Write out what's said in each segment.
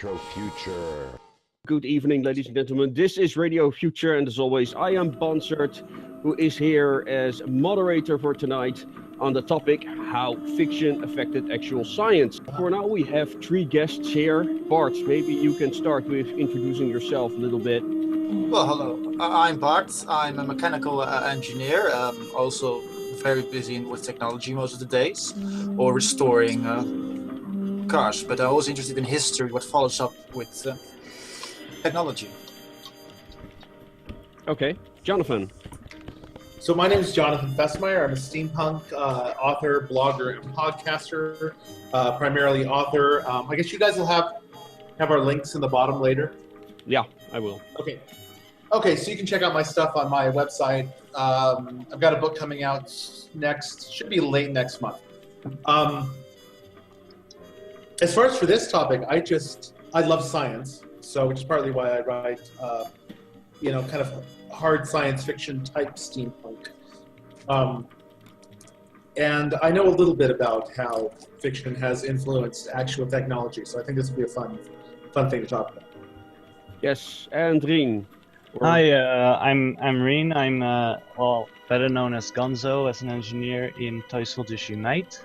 Retro Future. Good evening, ladies and gentlemen. This is Radio Future, and as always, I am Bonsert, who is here as moderator for tonight on the topic how fiction affected actual science. For now, we have three guests here. Bart, maybe you can start with introducing yourself a little bit. Well, hello. I'm Bart. I'm a mechanical engineer. Also very busy with technology most of the days, or restoring cars. But I'm also interested in history, what follows up with technology. Okay, Jonathan. So my name is Jonathan Fessmeyer. I'm a steampunk author, blogger, and podcaster. Primarily author. I guess you guys will have our links in the bottom later. Yeah, I will. Okay, so you can check out my stuff on my website. I've got a book coming out should be late next month. As far as for this topic, I love science, so which is partly why I write, kind of hard science fiction type steampunk. And I know a little bit about how fiction has influenced actual technology, so I think this will be a fun thing to talk about. Yes, and Rien. Hi, I'm Rien. I'm better known as Gonzo, as an engineer in Toy Soldiers Unite,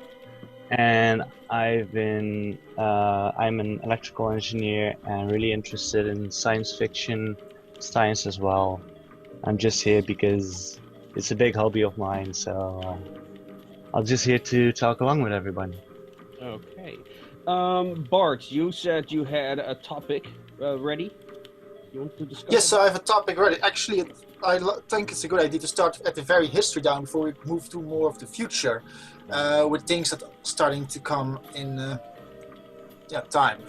and I'm an electrical engineer and really interested in science fiction, science as well. I'm just here because it's a big hobby of mine, so I'm just here to talk along with everybody. Okay, Bart, you said you had a topic ready. You want to discuss? Yes, I have a topic ready. Actually, I think it's a good idea to start at the very history down before we move to more of the future, with things that are starting to come in time.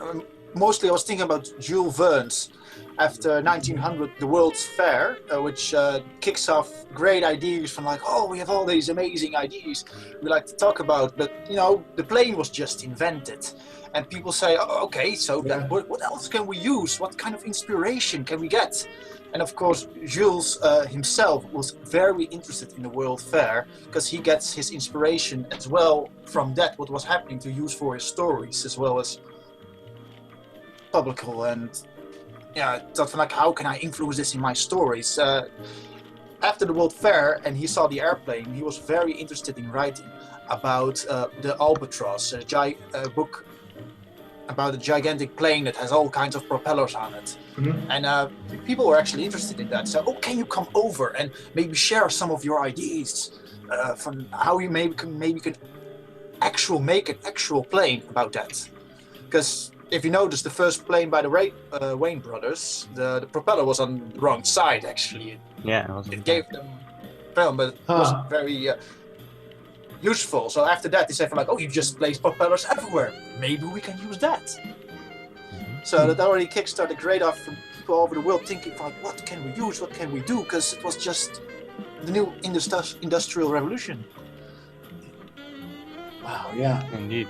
Mostly I was thinking about Jules Verne's after 1900, the World's Fair, which kicks off great ideas from like, oh, we have all these amazing ideas we like to talk about, but the plane was just invented. And people say, oh, okay, so then what else can we use? What kind of inspiration can we get? And of course, Jules himself was very interested in the World Fair because he gets his inspiration as well from that, what was happening to use for his stories as well as publical. And thought like, how can I influence this in my stories? After the World Fair and he saw the airplane, he was very interested in writing about the Albatross, a book about a gigantic plane that has all kinds of propellers on it. Mm-hmm. And people were actually interested in that. So, can you come over and maybe share some of your ideas from how you maybe can make an actual plane about that? Because if you notice, the first plane by the Wayne brothers, the propeller was on the wrong side, actually. Yeah, it gave them film, but it wasn't very useful. So after that, they said, you just place propellers everywhere. Maybe we can use that. Mm-hmm. So that already kickstarted great off from people all over the world thinking, what can we use? What can we do? Because it was just the new industrial revolution. Wow, yeah. Indeed.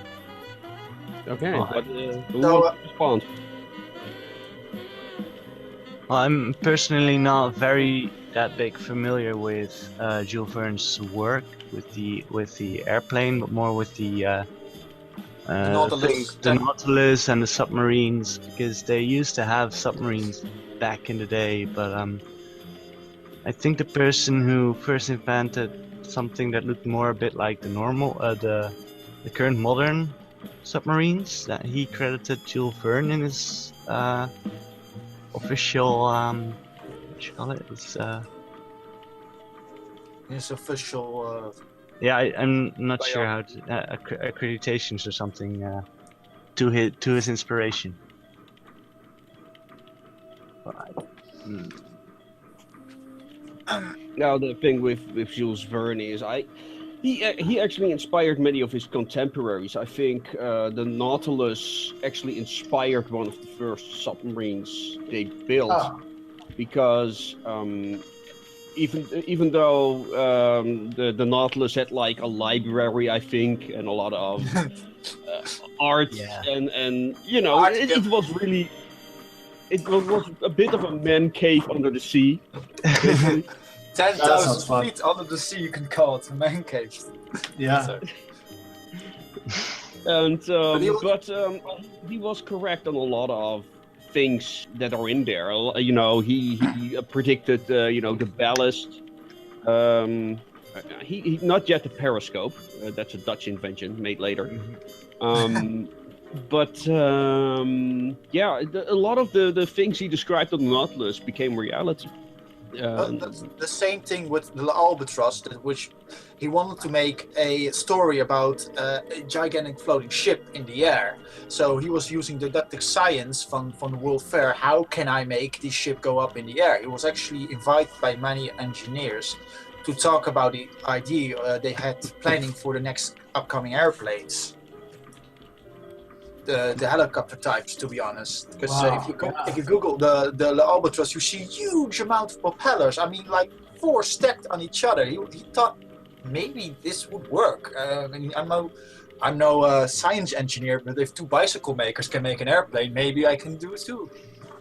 Okay, but who wants to respond? Well, I'm personally not that big familiar with Jules Verne's work with the airplane, but more with the Nautilus and the submarines, because they used to have submarines back in the day. But I think the person who first invented something that looked more a bit like the current modern submarines, that he credited Jules Verne in his official what you call it? His official. I'm not sure how to accreditations or something to his inspiration. Now the thing with Jules Verne is he actually inspired many of his contemporaries. I think the Nautilus actually inspired one of the first submarines they built, because even though the Nautilus had like a library, I think, and a lot of art, and it was really, it was a bit of a man cave under the sea. 10,000 feet under the sea, you can call it a man cave. Yeah. And But he was correct on a lot of things that are in there. He predicted the ballast. He not yet the periscope. That's a Dutch invention made later. But a lot of the things he described on the Nautilus became reality. the same thing with the Albatross, which he wanted to make a story about a gigantic floating ship in the air. So he was using deductive science from the World Fair. How can I make this ship go up in the air? He was actually invited by many engineers to talk about the idea they had planning for the next upcoming airplanes. The helicopter types, to be honest, because if you Google the Albatross, you see huge amount of propellers. I mean, like 4 stacked on each other. He thought maybe this would work. I'm no science engineer, but if 2 bicycle makers can make an airplane, maybe I can do it too.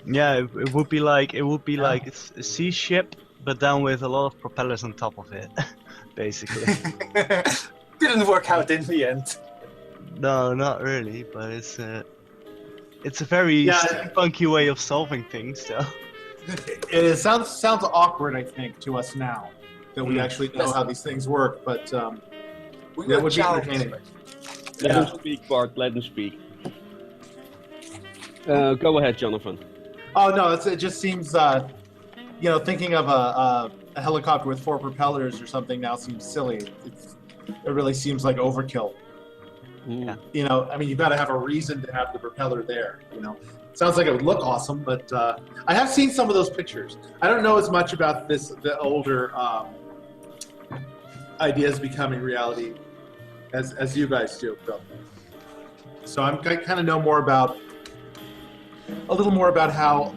Yeah, it would be like a sea ship, but then with a lot of propellers on top of it, basically. Didn't work out in the end. No, not really, but it's a very funky way of solving things, though. It sounds awkward, I think, to us now that we actually know how these things work. But that would be entertaining. Let him speak, Bart. Let him speak. Go ahead, Jonathan. Oh no, it just seems thinking of a helicopter with 4 propellers or something now seems silly. It really seems like overkill. Yeah. You've got to have a reason to have the propeller there. Sounds like it would look awesome, but I have seen some of those pictures. I don't know as much about the older ideas becoming reality as you guys do, Bill. So I kind of know a little more about how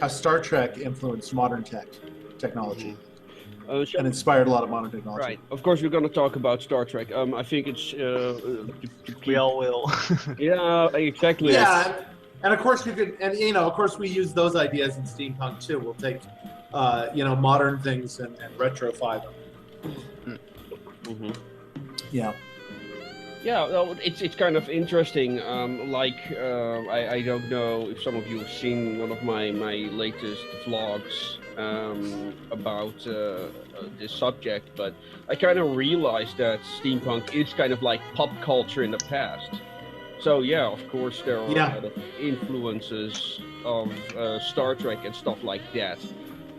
Star Trek influenced modern technology. And inspired a lot of modern technology. Right. Of course, we're going to talk about Star Trek. I think it's... we all will. Yeah, exactly. Yeah, and of course you could... And, of course we use those ideas in steampunk, too. We'll take, modern things and retrofy them. Mm-hmm. Yeah. Yeah, well, it's kind of interesting. I don't know if some of you have seen one of my latest vlogs about this subject, but I kind of realized that steampunk is kind of like pop culture in the past. So yeah, of course there are a lot of influences of Star Trek and stuff like that.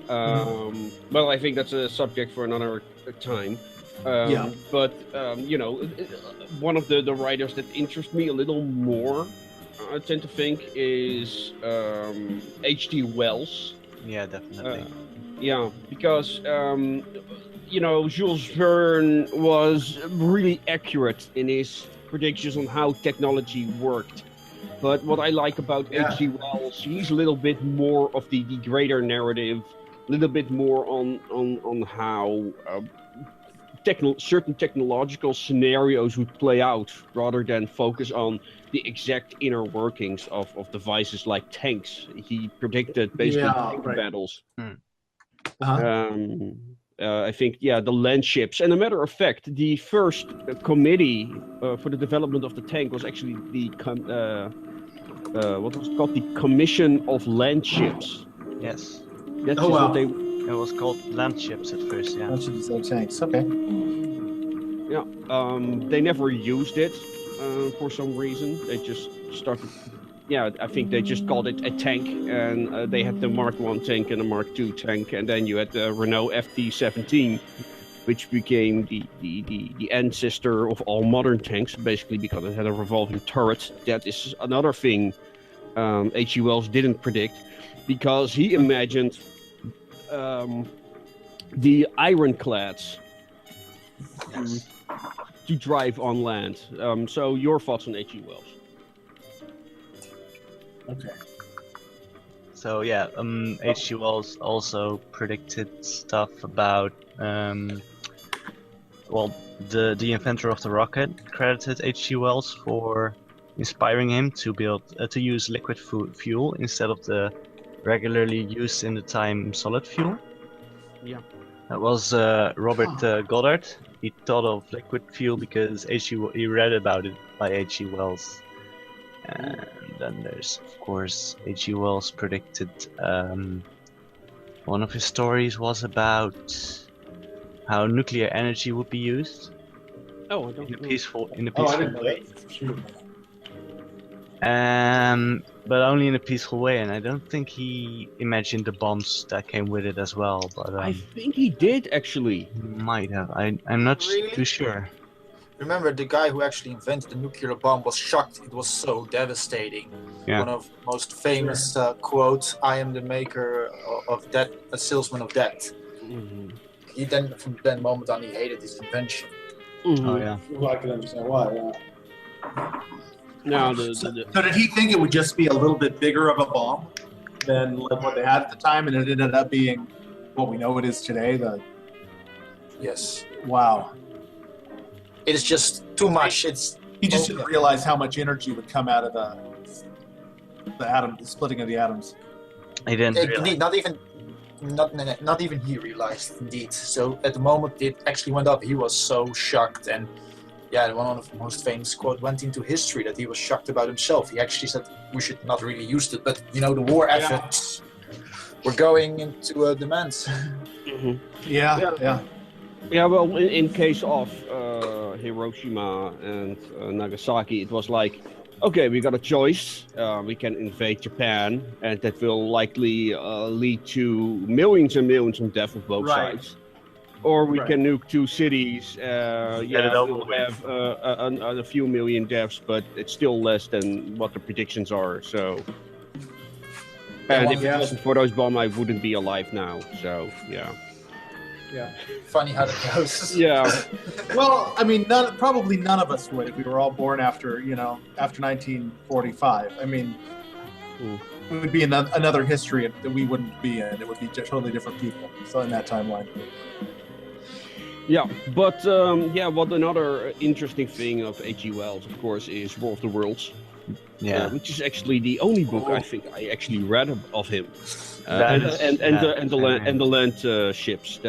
Well, I think that's a subject for another time. But one of the writers that interest me a little more, I tend to think, is H.G. Wells. Yeah, definitely. Because Jules Verne was really accurate in his predictions on how technology worked. But what I like about H.G. Wells, he's a little bit more of the greater narrative, a little bit more on how certain technological scenarios would play out, rather than focus on the exact inner workings of devices like tanks. He predicted basically tank battles. I think, the land ships. And a matter of fact, the first committee for the development of the tank was actually what was it called? The Commission of Land Ships. Yes. That's what they... It was called land ships at first, yeah. Land ships and tanks, okay. Yeah, they never used it for some reason. They just started... Yeah, I think they just called it a tank, and they had the Mark I tank and the Mark II tank, and then you had the Renault FT-17, which became the ancestor of all modern tanks, basically because it had a revolving turret. That is another thing H.G. Wells didn't predict, because he imagined the ironclads to drive on land. So your thoughts on H.G. Wells? Okay. So yeah, H.G. Wells also predicted stuff about the inventor of the rocket credited H.G. Wells for inspiring him to use liquid fuel instead of the regularly used in the time solid fuel. Yeah. That was Robert Goddard. He thought of liquid fuel because he read about it by H.G. Wells. And then there's, of course, H.G. Wells predicted. One of his stories was about how nuclear energy would be used. Oh, I don't in a know. peaceful Oh, I didn't know way. that. Shoot. But only in a peaceful way, and I don't think he imagined the bombs that came with it as well. But I think he did actually. he might have. I'm not Really? too sure. Remember, the guy who actually invented the nuclear bomb was shocked. It was so devastating. Yeah. One of the most famous quotes, "I am the maker of death, a salesman of death." Mhm. He then, from that moment on, he hated his invention. Mhm. Oh yeah. Well, I can understand why. Yeah. Now So did he think it would just be a little bit bigger of a bomb than like what they had at the time, and it ended up being what we know it is today? Yes. Wow. It is just too much. It's He just didn't realize how much energy would come out of the splitting of the atoms. He didn't realize. indeed not even he realized, indeed. So at the moment it actually went up, he was so shocked, and yeah, one of the most famous quote went into history that he was shocked about himself. He actually said we should not really use it, but you know, the war efforts were going into demands. Mhm. Yeah. Yeah, well, in case of Hiroshima and Nagasaki, it was like, okay, we got a choice. We can invade Japan, and that will likely lead to millions and millions of deaths on both Right. sides. Or we Right. can nuke two cities. it over we'll with. have a few million deaths, but it's still less than what the predictions are. So, and if it Yeah. wasn't for those bombs, I wouldn't be alive now. So, yeah. Funny how that goes. Yeah. Well, I mean, probably none of us would if we were all born after 1945. I mean, it would be another history that we wouldn't be in. It would be totally different people. So in that timeline. Yeah, but what another interesting thing of H.G. Wells, of course, is War of the Worlds. Yeah. Which is actually the only book I think I actually read of him. That is- And the land ships.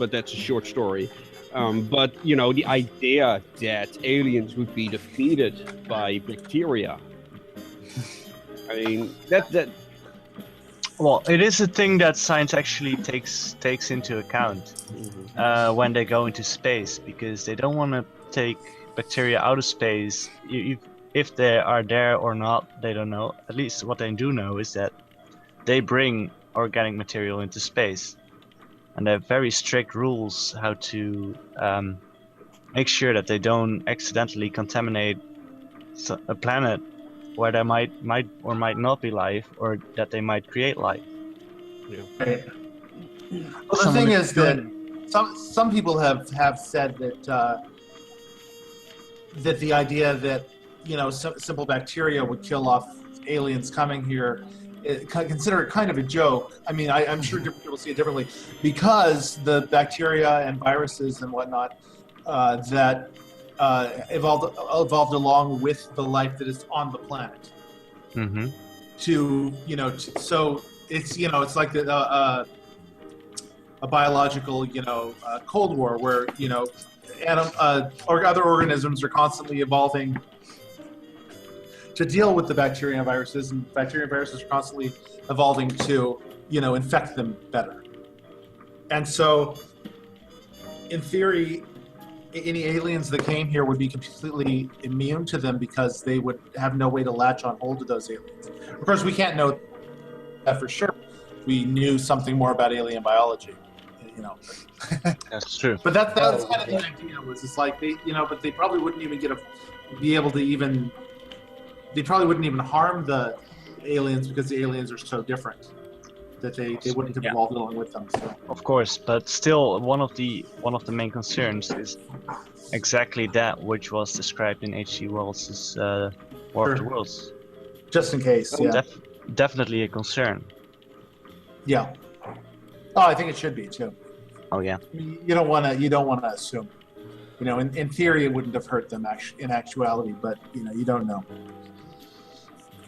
But that's a short story. But you know, the idea that aliens would be defeated by bacteria. I mean, that. Well, it is a thing that science actually takes into account when they go into space, because they don't want to take bacteria out of space. If they are there or not, they don't know. At least what they do know is that they bring organic material into space, and they have very strict rules how to make sure that they don't accidentally contaminate a planet where there might or might not be life, or that they might create life. Right. Well, the thing is that some people have said that that the idea that simple bacteria would kill off aliens coming here, consider it kind of a joke. I mean, I'm sure different people see it differently, because the bacteria and viruses and whatnot that evolved along with the life that is on the planet. Mm-hmm. So it's it's like a biological Cold War where or other organisms are constantly evolving to deal with the bacteria and viruses, and bacteria and viruses are constantly evolving to infect them better. And so, in theory, any aliens that came here would be completely immune to them because they would have no way to latch on hold to those aliens. Of course, we can't know that for sure. We knew something more about alien biology, That's true. But that's kind of the idea. Was it's like but they probably wouldn't even they probably wouldn't even harm the aliens because the aliens are so different that they wouldn't have evolved along with them. So. Of course, but still, one of the main concerns is exactly that which was described in H.G. Wells' War of the Worlds. Just in case, yeah. Definitely a concern. Yeah. Oh, I think it should be too. Oh yeah. I mean, you don't want to assume. In theory, it wouldn't have hurt them in actuality, but you don't know.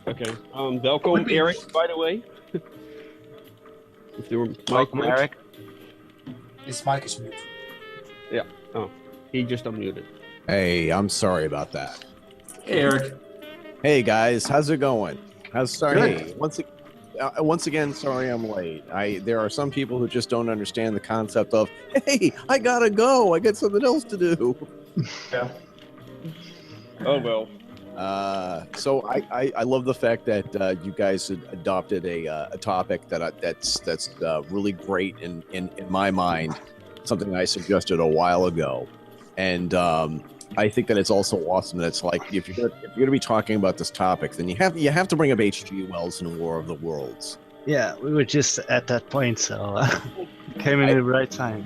Okay. Welcome, Eric. By the way. If there were Welcome, Eric. His mic is mute. He just unmuted. Hey, I'm sorry about that. Hey, Eric. Hey guys, how's it going? Good. Hey, once again, sorry I'm late. There are some people who just don't understand the concept of, hey, I gotta go. I got something else to do. Yeah. Oh well. So I love the fact that you guys had adopted a topic that's really great in my mind. Something I suggested a while ago, and I think that it's also awesome that it's like if you're gonna be talking about this topic, then you have to bring up H.G. Wells and War of the Worlds. Yeah, we were just at that point, so came in at the right time.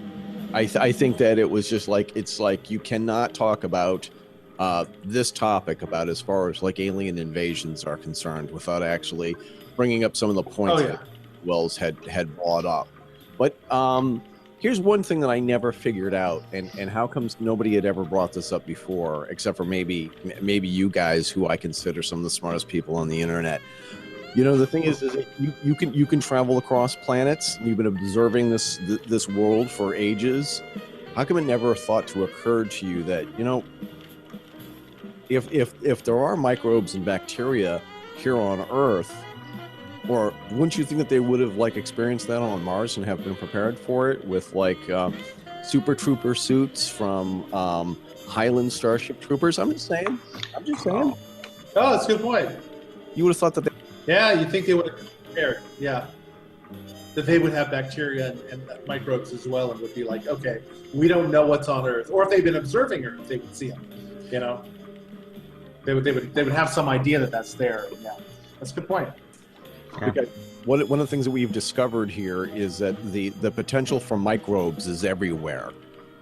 I think that it was just like it's like you cannot talk about this topic about as far as like alien invasions are concerned without actually bringing up some of the points that Wells had brought up. But here's one thing that I never figured out, and how comes nobody had ever brought this up before, except for maybe you guys, who I consider some of the smartest people on the internet. You know, the thing is that you can travel across planets. You've been observing this world for ages. How come it never thought to occur to you that, you know, if there are microbes and bacteria here on Earth, or wouldn't you think that they would have like experienced that on Mars and have been prepared for it with like Super Trooper suits from Highland Starship Troopers? I'm just saying. Oh, that's a good point. You would have thought that they... Yeah, you think they would have prepared. Yeah. That they would have bacteria and microbes as well, and would be like, okay, we don't know what's on Earth. Or if they've been observing Earth, they would see them. You know? They would have some idea that that's there. Yeah. That's a good point. Yeah. Okay. One of the things that we've discovered here is that the potential for microbes is everywhere,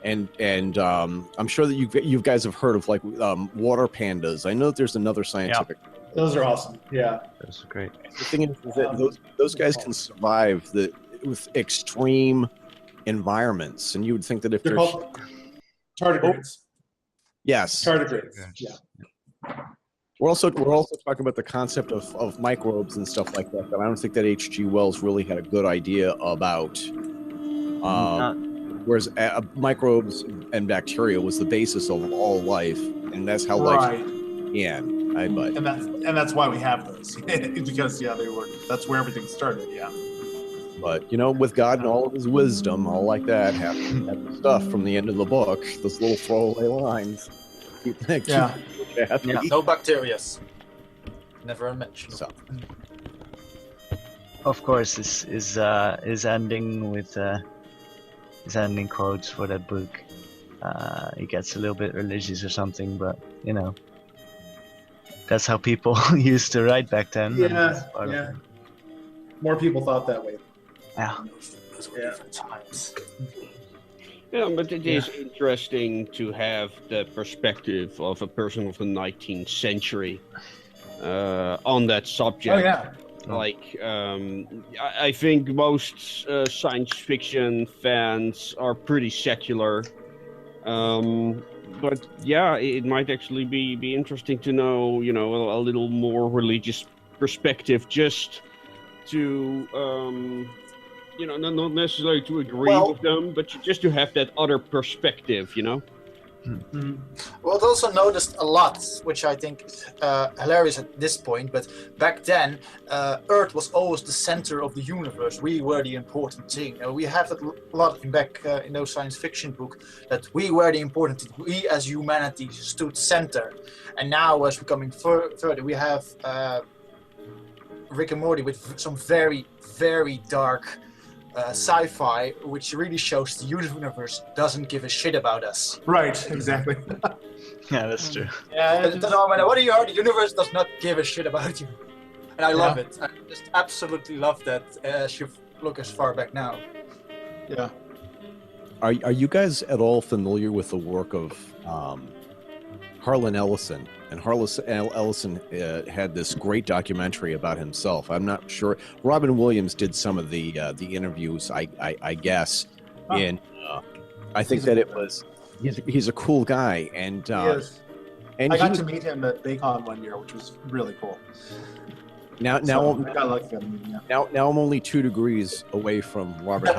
and I'm sure that you guys have heard of like water pandas. I know that there's another scientific. Yeah. Those are awesome. Yeah, That's great. The thing is that those guys can survive with extreme environments, and you would think that if they're they're called tardigrades. yes, Tardigrades. Yeah. we're also talking about the concept of microbes and stuff like that. But I don't think that H.G. Wells really had a good idea about. Whereas microbes and bacteria was the basis of all life, and that's how life began. But And that's why we have those, because that's where everything started. Yeah. But you know, with God and all of His wisdom, all like that, have the stuff from the end of the book, those little throwaway lines. Keep happy. No bacterias. Never mentioned. So. Of course, is ending with his ending quotes for that book. He gets a little bit religious or something, but you know, that's how people used to write back then. Yeah. More people thought that way. Yeah. Those were different times. Yeah, but it is interesting to have the perspective of a person of the 19th century on that subject. Oh yeah. Like, I think most science fiction fans are pretty secular. But yeah, it might actually be interesting to know, you know, a little more religious perspective, just to, you know, not necessarily to agree with them, but just to have that other perspective, you know? Mm-hmm. Well, I also noticed a lot, which I think is hilarious at this point, but back then, Earth was always the center of the universe. We were the important thing. We have that a lot back in those science fiction books, that we were the important thing. We as humanity stood center. And now, as we're coming further, we have Rick and Morty with some very, very dark sci-fi, which really shows the universe doesn't give a shit about us. Right, exactly. Yeah, that's true. Yeah, it doesn't matter what you are, the universe does not give a shit about you. And I love it. I just absolutely love that as you look as far back now. Yeah. Are you guys at all familiar with the work of Harlan Ellison? And Harlan Ellison had this great documentary about himself. I'm not sure. Robin Williams did some of the interviews, I guess. Huh. And I think that it was. He's a cool guy, and he is. And I got to meet him at BayCon one year, which was really cool. Now I'm only 2 degrees away from Robert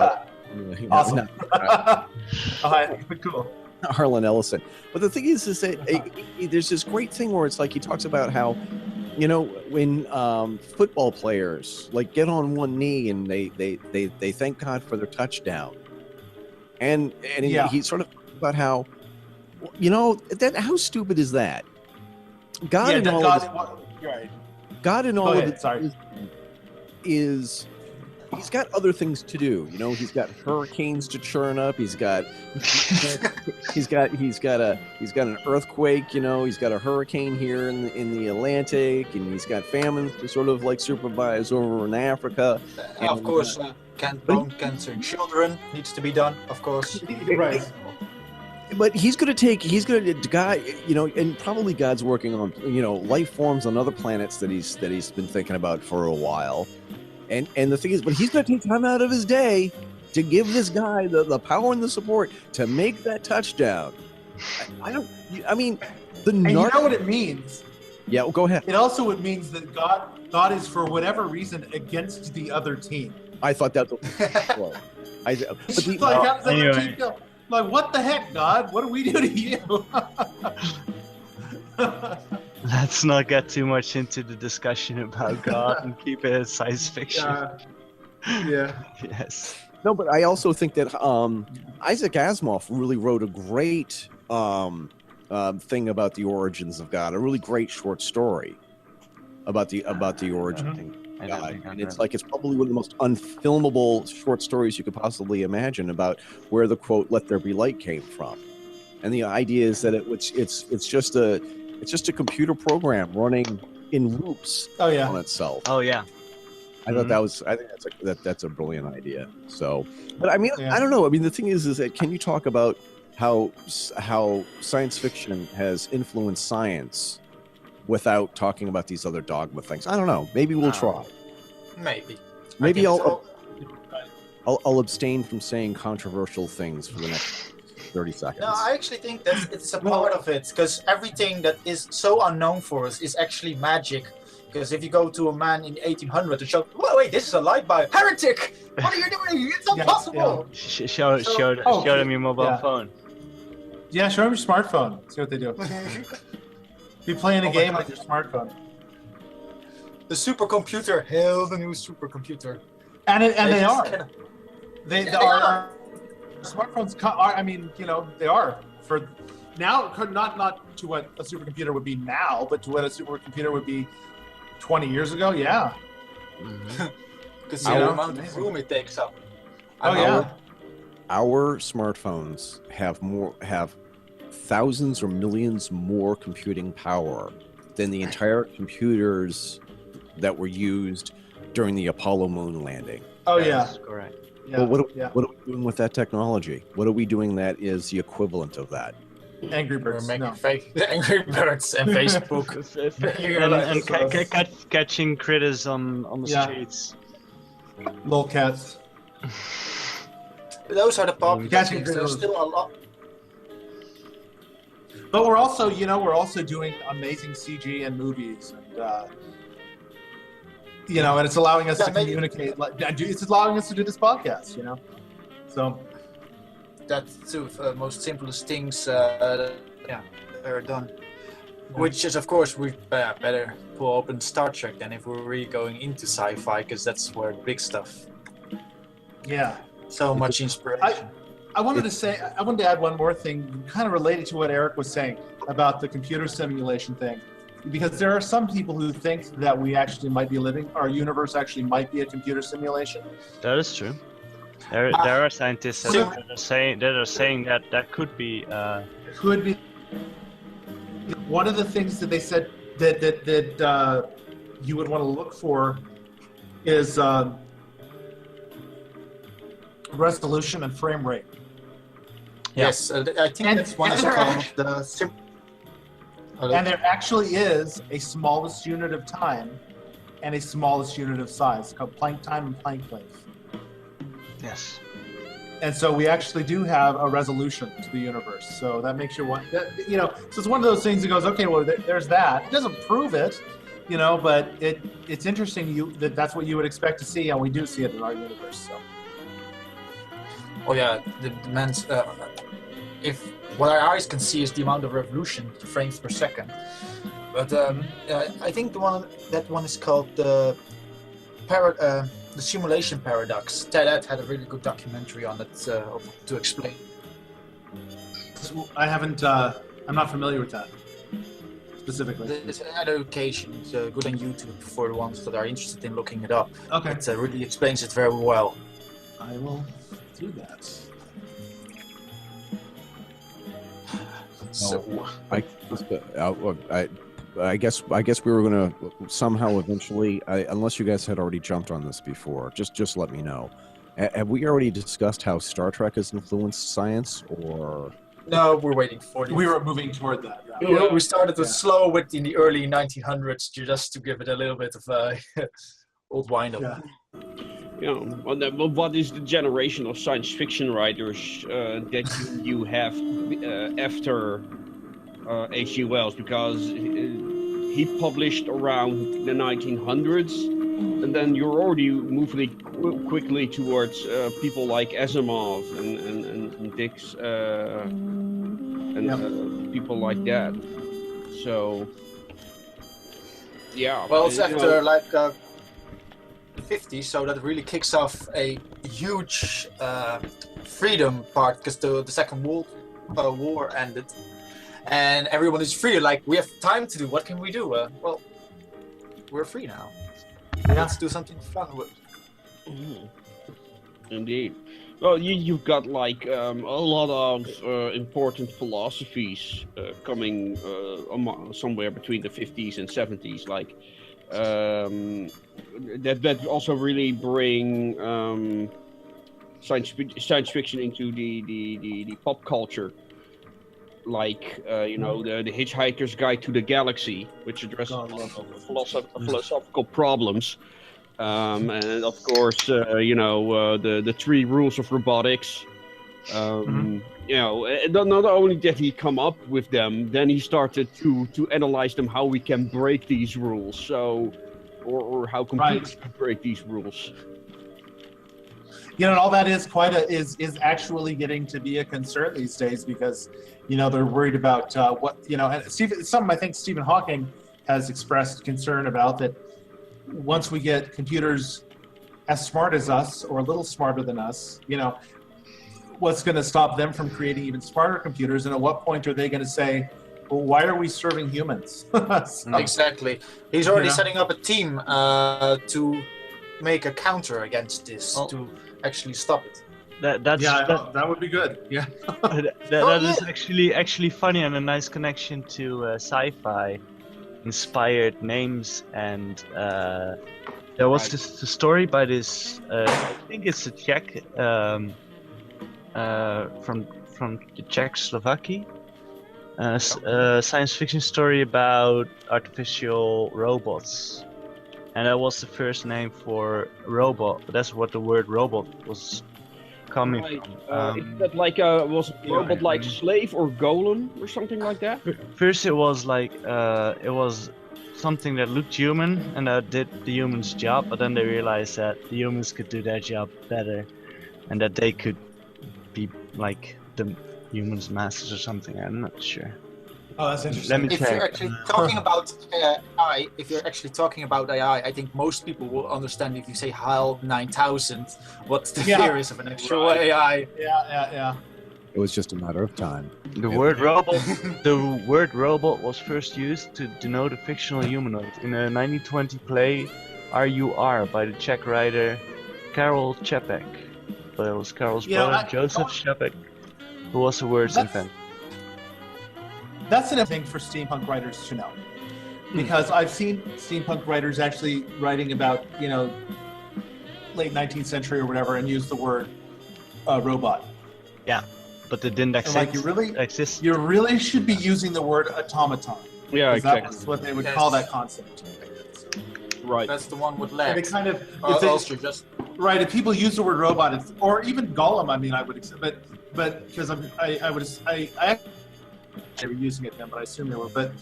Awesome. Hi, cool. Harlan Ellison. But the thing is that there's this great thing where it's like he talks about how, you know, when football players like get on one knee and they thank God for their touchdown, and he sort of talks about how, you know, that how stupid is that? God in all of it is he's got other things to do. You know, he's got hurricanes to churn up. He's got an earthquake. You know, he's got a hurricane here in the Atlantic, and he's got famines to sort of like supervise over in Africa. And of course, bone cancer in children needs to be done. Of course, Right. But God, you know, and probably God's working on, you know, life forms on other planets that he's been thinking about for a while. And the thing is, but he's going to take time out of his day to give this guy the power and the support to make that touchdown. I mean, And you know what it means? Yeah, well, go ahead. It also means that God is, for whatever reason, against the other team. I thought that was well, How does the other team go? Like, what the heck, God? What do we do to you? Let's not get too much into the discussion about God and keep it as science fiction. Yeah. Yes. No, but I also think that Isaac Asimov really wrote a great thing about the origins of God, a really great short story about the origin of God. And it's like, it's probably one of the most unfilmable short stories you could possibly imagine about where the quote "Let there be light" came from. And the idea is that it's just a computer program running in loops on itself. Oh yeah. I think that's a brilliant idea. So, but I mean, I don't know. I mean, the thing is that can you talk about how science fiction has influenced science without talking about these other dogma things? I don't know. Maybe we'll try. Maybe I'll abstain from saying controversial things for the next 30 seconds. No, I actually think that it's a part of it, because everything that is so unknown for us is actually magic. Because if you go to a man in 1800 and show, wait, this is a light bulb, heretic! What are you doing? It's impossible! Show them your mobile phone. Yeah, show them your smartphone. See what they do. Be playing a game with your smartphone. The supercomputer, hell, the new supercomputer. And they are. They are. Smartphones are, I mean, you know, they are for now, not to what a supercomputer would be now, but to what a supercomputer would be 20 years ago. Yeah. Because the amount of room it takes up. Our smartphones have thousands or millions more computing power than the entire computers that were used during the Apollo moon landing. Oh yeah, correct. Yeah. Well, what are we doing with that technology? What are we doing that is the equivalent of that? Angry Birds. We're making fake Angry Birds and Facebook. and catching critters on the streets. Little cats. Those are the popular things. There's still a lot. But we're also doing amazing CG and movies, and and it's allowing us to communicate. It's allowing us to do this podcast, So that's two of the most simplest things that are done. Which is, of course, we better pull open Star Trek than if we're really going into sci-fi, because that's where the big stuff. Yeah. So much inspiration. I wanted to add one more thing, kind of related to what Eric was saying about the computer simulation thing, because there are some people who think that we actually might be our universe actually might be a computer simulation. That is true. There are scientists that are saying that could be. Could be. One of the things that they said that you would want to look for is resolution and frame rate. Yes, I think that's one of the And there actually is a smallest unit of time and a smallest unit of size called Planck time and Planck length. Yes. And so we actually do have a resolution to the universe. So that makes you want, so it's one of those things that goes, okay, well, there's that. It doesn't prove it, but it's interesting that's what you would expect to see, and we do see it in our universe. So. Oh yeah, the man's. If what our eyes can see is the amount of revolution, frames per second. But I think that one is called the simulation paradox. Ted had a really good documentary on it to explain. I haven't. I'm not familiar with that specifically. It's an education. It's good on YouTube for the ones that are interested in looking it up. Okay. It really explains it very well. I will do that. So I guess we were going to somehow eventually, unless you guys had already jumped on this before, just let me know. Have we already discussed how Star Trek has influenced science, or? No, we're waiting for it. We were moving toward that. Right? Yeah. We started with slow in the early 1900s just to give it a little bit of old wind-up. Yeah. What is the generation of science fiction writers that you have after H.G. Wells? Because he published around the 1900s, and then you're already moving quickly towards people like Asimov and Dix and people like that. So, yeah. Well, it's after like the 50s, so that really kicks off a huge freedom part, because the Second World War ended, and everyone is free. Like, we have time to do. What can we do? Well, we're free now. Let's do something fun with. Indeed. Well, you've got like a lot of important philosophies coming somewhere between the 50s and 70s, like that also really bring science fiction into the pop culture, like the Hitchhiker's Guide to the Galaxy, which addresses a lot of philosophical problems. And of course, the 3 rules of robotics. Not only did he come up with them, then he started to analyze them, how we can break these rules, or how computers can break these rules. And all that is is actually getting to be a concern these days, because they're worried about and something I think Stephen Hawking has expressed concern about, that once we get computers as smart as us or a little smarter than us, what's going to stop them from creating even smarter computers? And at what point are they going to say, well, why are we serving humans? Exactly. He's already setting up a team to make a counter against this, to actually stop it. That would be good. Yeah. that is actually funny, and a nice connection to sci-fi inspired names. And there was this story by this I think it's a Czech from the Czechoslovakia, science fiction story about artificial robots, and that was the first name for robot. That's what the word robot was coming from. Is that like was a robot like slave or golem or something like that? First, it was like it was something that looked human and that did the human's job, but then they realized that the humans could do their job better, and that they could be like the humans' masters or something. I'm not sure. Oh, that's interesting. Let me If check. you're actually talking about AI, I think most people will understand if you say HAL 9000, what the fear is of an actual AI. Yeah. It was just a matter of time. The word robot was first used to denote a fictional humanoid in a 1920 play R.U.R. by the Czech writer Karel Čapek. But it was Karel's brother, Joseph Čapek, who was the word's inventor. That's an thing for steampunk writers to know, because I've seen steampunk writers actually writing about late 19th century or whatever, and use the word robot. Yeah, but they didn't exist. Like you really should be using the word automaton. Yeah, exactly. That's what they would call that concept. Right. That's the one with legs. It kind of right. If people use the word robot, or even golem, I mean, I would accept, but because I they were using it then, but I assume they were. But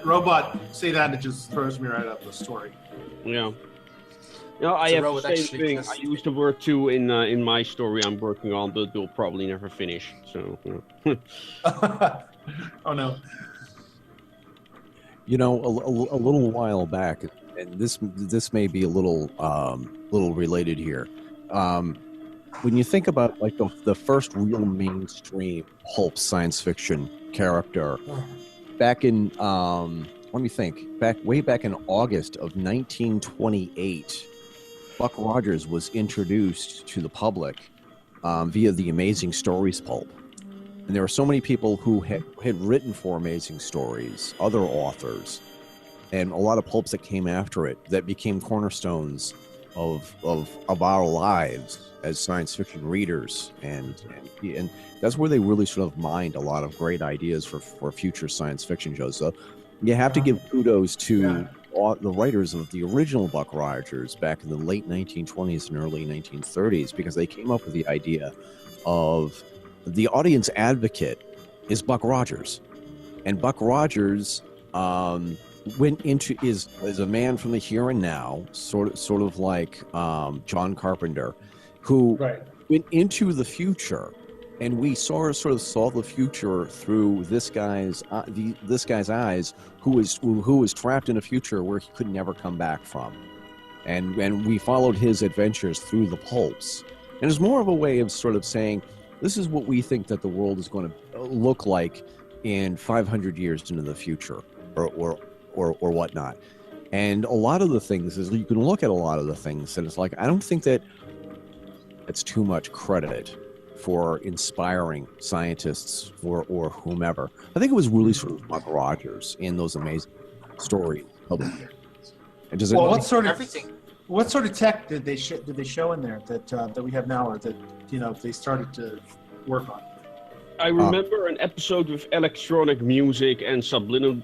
robot, say that, and it just throws me right out of the story. Yeah. No, I the have robot the same actually thing. just- I used the word too in my story I'm working on, but will probably never finish. So, Oh no. You know, a little while back, and this may be a little related here. When you think about like the first real mainstream pulp science fiction character, back in let me think, way back in August of 1928, Buck Rogers was introduced to the public via the Amazing Stories pulp. And there were so many people who had written for Amazing Stories, other authors, and a lot of pulps that came after it that became cornerstones of our lives as science fiction readers, and that's where they really sort of mined a lot of great ideas for future science fiction shows. So you have to give kudos to the writers of the original Buck Rogers back in the late 1920s and early 1930s, because they came up with the idea of the audience advocate is Buck Rogers, and Buck Rogers went into is a man from the here and now, sort of like John Carpenter, who went into the future, and we sort of saw the future through this guy's eyes, who was trapped in a future where he could never come back from, and we followed his adventures through the pulps, and it's more of a way of sort of saying, this is what we think that the world is going to look like in 500 years into the future, or whatnot. And a lot of the things is, you can look at a lot of the things and it's like, I don't think that it's too much credit for inspiring scientists or whomever. I think it was really sort of Buck Rogers in those amazing stories. And does Well, everything. what sort of tech did they show in there that we have now, or that they started to work on? I remember an episode with electronic music and subliminal.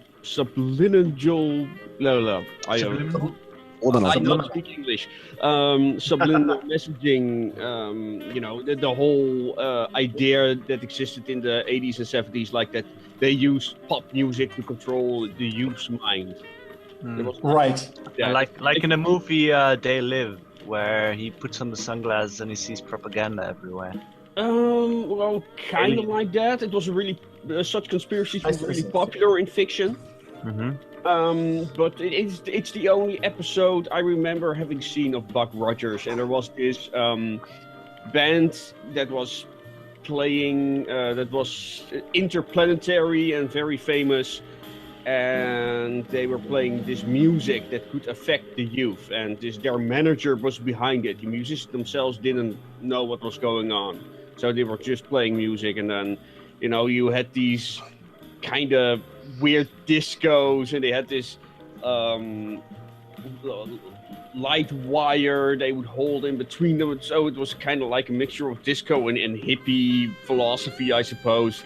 No, I don't speak English. Subliminal messaging. The whole idea that existed in the 80s and 70s, like that they used pop music to control the youth's mind. Right. Yeah. Like in the movie They Live, where he puts on the sunglasses and he sees propaganda everywhere. Well, kind of like that. It was a really such conspiracies were really popular in fiction. But it's the only episode I remember having seen of Buck Rogers, and there was this band that was playing that was interplanetary and very famous, and they were playing this music that could affect the youth, and their manager was behind it. The musicians themselves didn't know what was going on, so they were just playing music, and then you had these kind of weird discos, and they had this light wire they would hold in between them, so it was kind of like a mixture of disco and hippie philosophy, I suppose.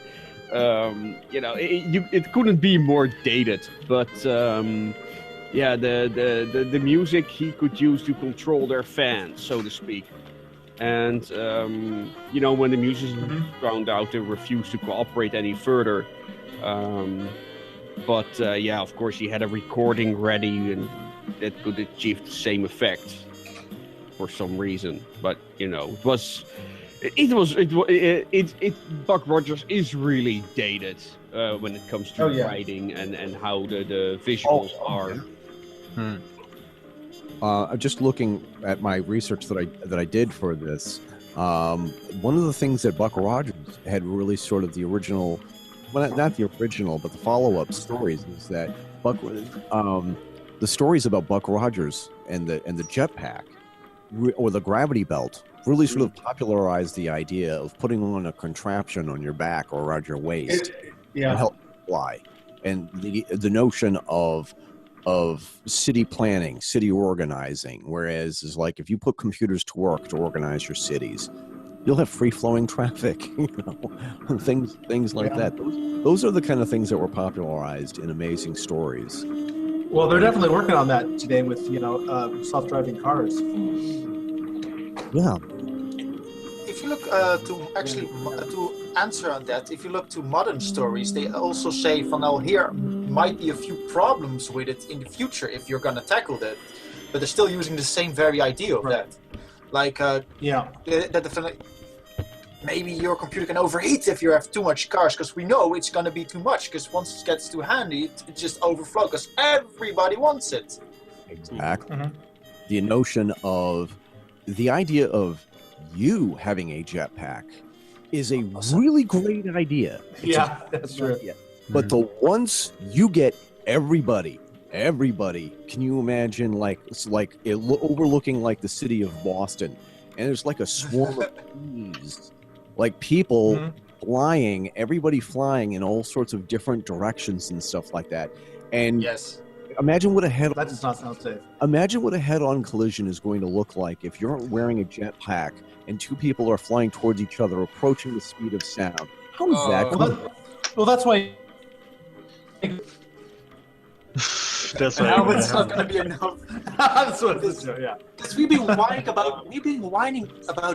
It couldn't be more dated, but the music he could use to control their fans, so to speak. And when the musicians found out, they refused to cooperate any further. Of course, he had a recording ready, and that could achieve the same effect for some reason. But Buck Rogers is really dated when it comes to writing and how the visuals are. Just looking at my research that I did for this, one of the things that Buck Rogers had really sort of the original, well, not the original, but the follow-up stories, is that the stories about Buck Rogers and the jetpack or the gravity belt really sort of popularized the idea of putting on a contraption on your back or around your waist to help fly, and the notion of city planning, city organizing. Whereas is like, if you put computers to work to organize your cities, you'll have free-flowing traffic, things like that. Those are the kind of things that were popularized in Amazing Stories. Well, they're definitely working on that today with self-driving cars. Yeah. If you look to answer on that, if you look to modern stories, they also say here might be a few problems with it in the future if you're going to tackle that. but they're still using the same very idea of that. Like, maybe your computer can overheat if you have too much cars, because we know it's going to be too much, because once it gets too handy, it just overflows, because everybody wants it. Exactly. The notion of the idea of you having a jetpack is a really great idea. That's true. But once you get everybody, can you imagine overlooking like the city of Boston, and there's like a swarm of bees, like people flying, everybody flying in all sorts of different directions and stuff like that. And imagine what that does not sound safe. Imagine what a head-on collision is going to look like if you're wearing a jetpack and two people are flying towards each other, approaching the speed of sound. How is that going? Well, that's why. That's now it's not going to be enough. That's what it is. Yeah. Because we've been whining about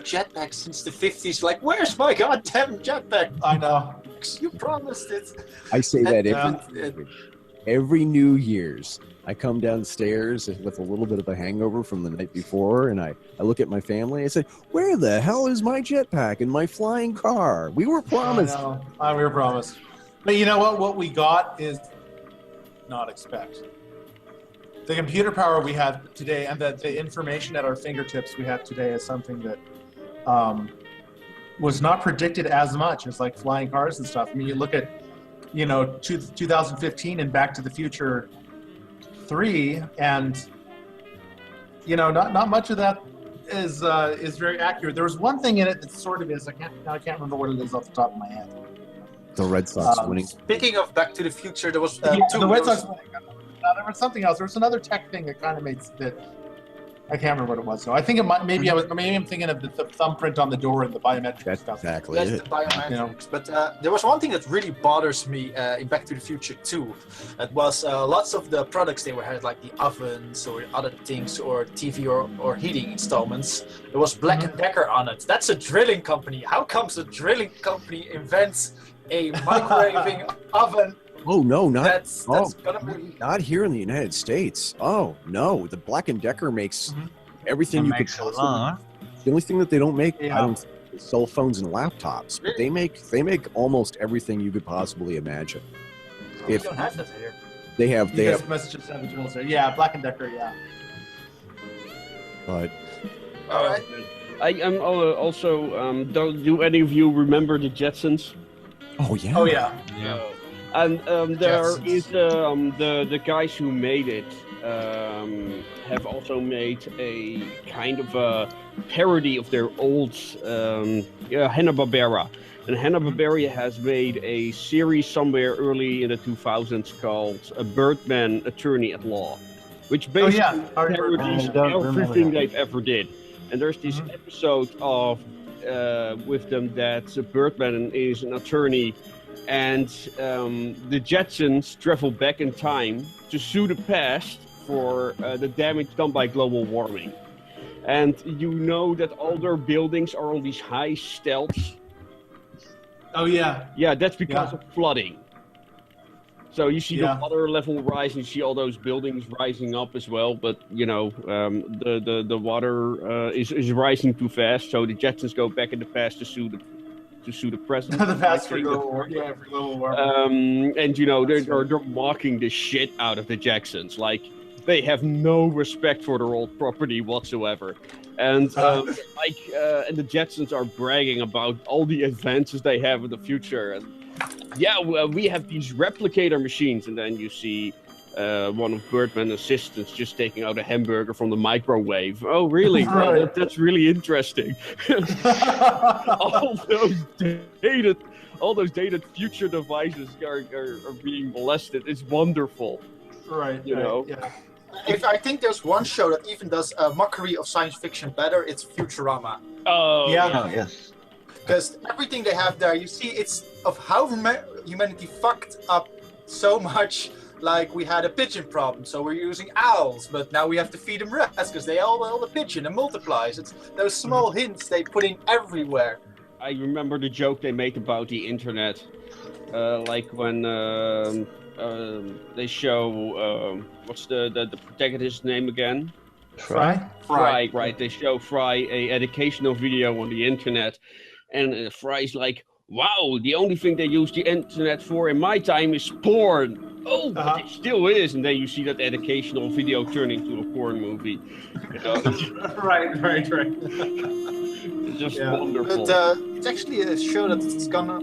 jetpacks since the 50s. Like, where's my goddamn jetpack? I know. You promised it. I say that every New Year's. I come downstairs with a little bit of a hangover from the night before, and I look at my family. I say, "Where the hell is my jetpack and my flying car? We were promised." We were promised. But you know what? What we got is not expect. The computer power we have today and the information at our fingertips we have today is something that was not predicted as much as like flying cars and stuff. I mean, you look at 2015 and Back to the Future 3, and not much of that is very accurate. There was one thing in it that sort of is. I can't remember what it is off the top of my head. The Red Sox winning. Speaking of Back to the Future, there was the Red Sox winning. There was something else. There was another tech thing that kind of made that. I can't remember what it was. So I think it might. Maybe I'm thinking of the thumbprint on the door and the biometric stuff. Exactly. That's the biometrics. But there was one thing that really bothers me in Back to the Future 2. It was lots of the products they had, like the ovens or other things, or TV or heating installments. There was Black & Decker on it. That's a drilling company. How comes a drilling company invents a microwaving oven? Oh no, that's gonna be... not here in the United States. Oh no, the Black & Decker makes everything you could possibly. The only thing that they don't make, I don't think, is cell phones and laptops, but they make almost everything you could possibly imagine. If don't have that here. They have messages there. Yeah, Black & Decker, yeah. But all right. I am also. Do any of you remember the Jetsons? Oh yeah. Oh yeah. Yeah. And there is the guys who made it have also made a kind of a parody of their old Hanna-Barbera. And Hanna-Barbera has made a series somewhere early in the 2000s called A Birdman Attorney at Law, which basically parodies everything they've ever did. And there's this episode of with them that Birdman is an attorney, and the Jetsons travel back in time to sue the past for the damage done by global warming. And you know that all their buildings are on these high stilts. Oh yeah. Yeah, that's because of flooding. So you see the water level rise, and you see all those buildings rising up as well. But the water is rising too fast. So the Jetsons go back in the past to sue the present. The past for global warming. And they're mocking the shit out of the Jetsons. Like, they have no respect for their old property whatsoever. And and the Jetsons are bragging about all the advances they have in the future. And we have these replicator machines, and then you see one of Birdman's assistants just taking out a hamburger from the microwave. Oh, really? Well, that's really interesting. all those dated future devices are being molested. It's wonderful. Right. Yeah. If I think there's one show that even does a mockery of science fiction better, it's Futurama. Oh, yes. Because everything they have there, you see, it's of how humanity fucked up so much. Like, we had a pigeon problem, so we're using owls, but now we have to feed them rats because they all the pigeon and multiplies. It's those small hints they put in everywhere. I remember the joke they made about the internet, like when they show what's the protagonist's name again? Fry? Fry, right? They show Fry a educational video on the internet, and Fry's like, "Wow, the only thing they use the internet for in my time is porn." Oh, but it still is, and then you see that educational video turn into a porn movie. You know, right. it's just wonderful. But it's actually a show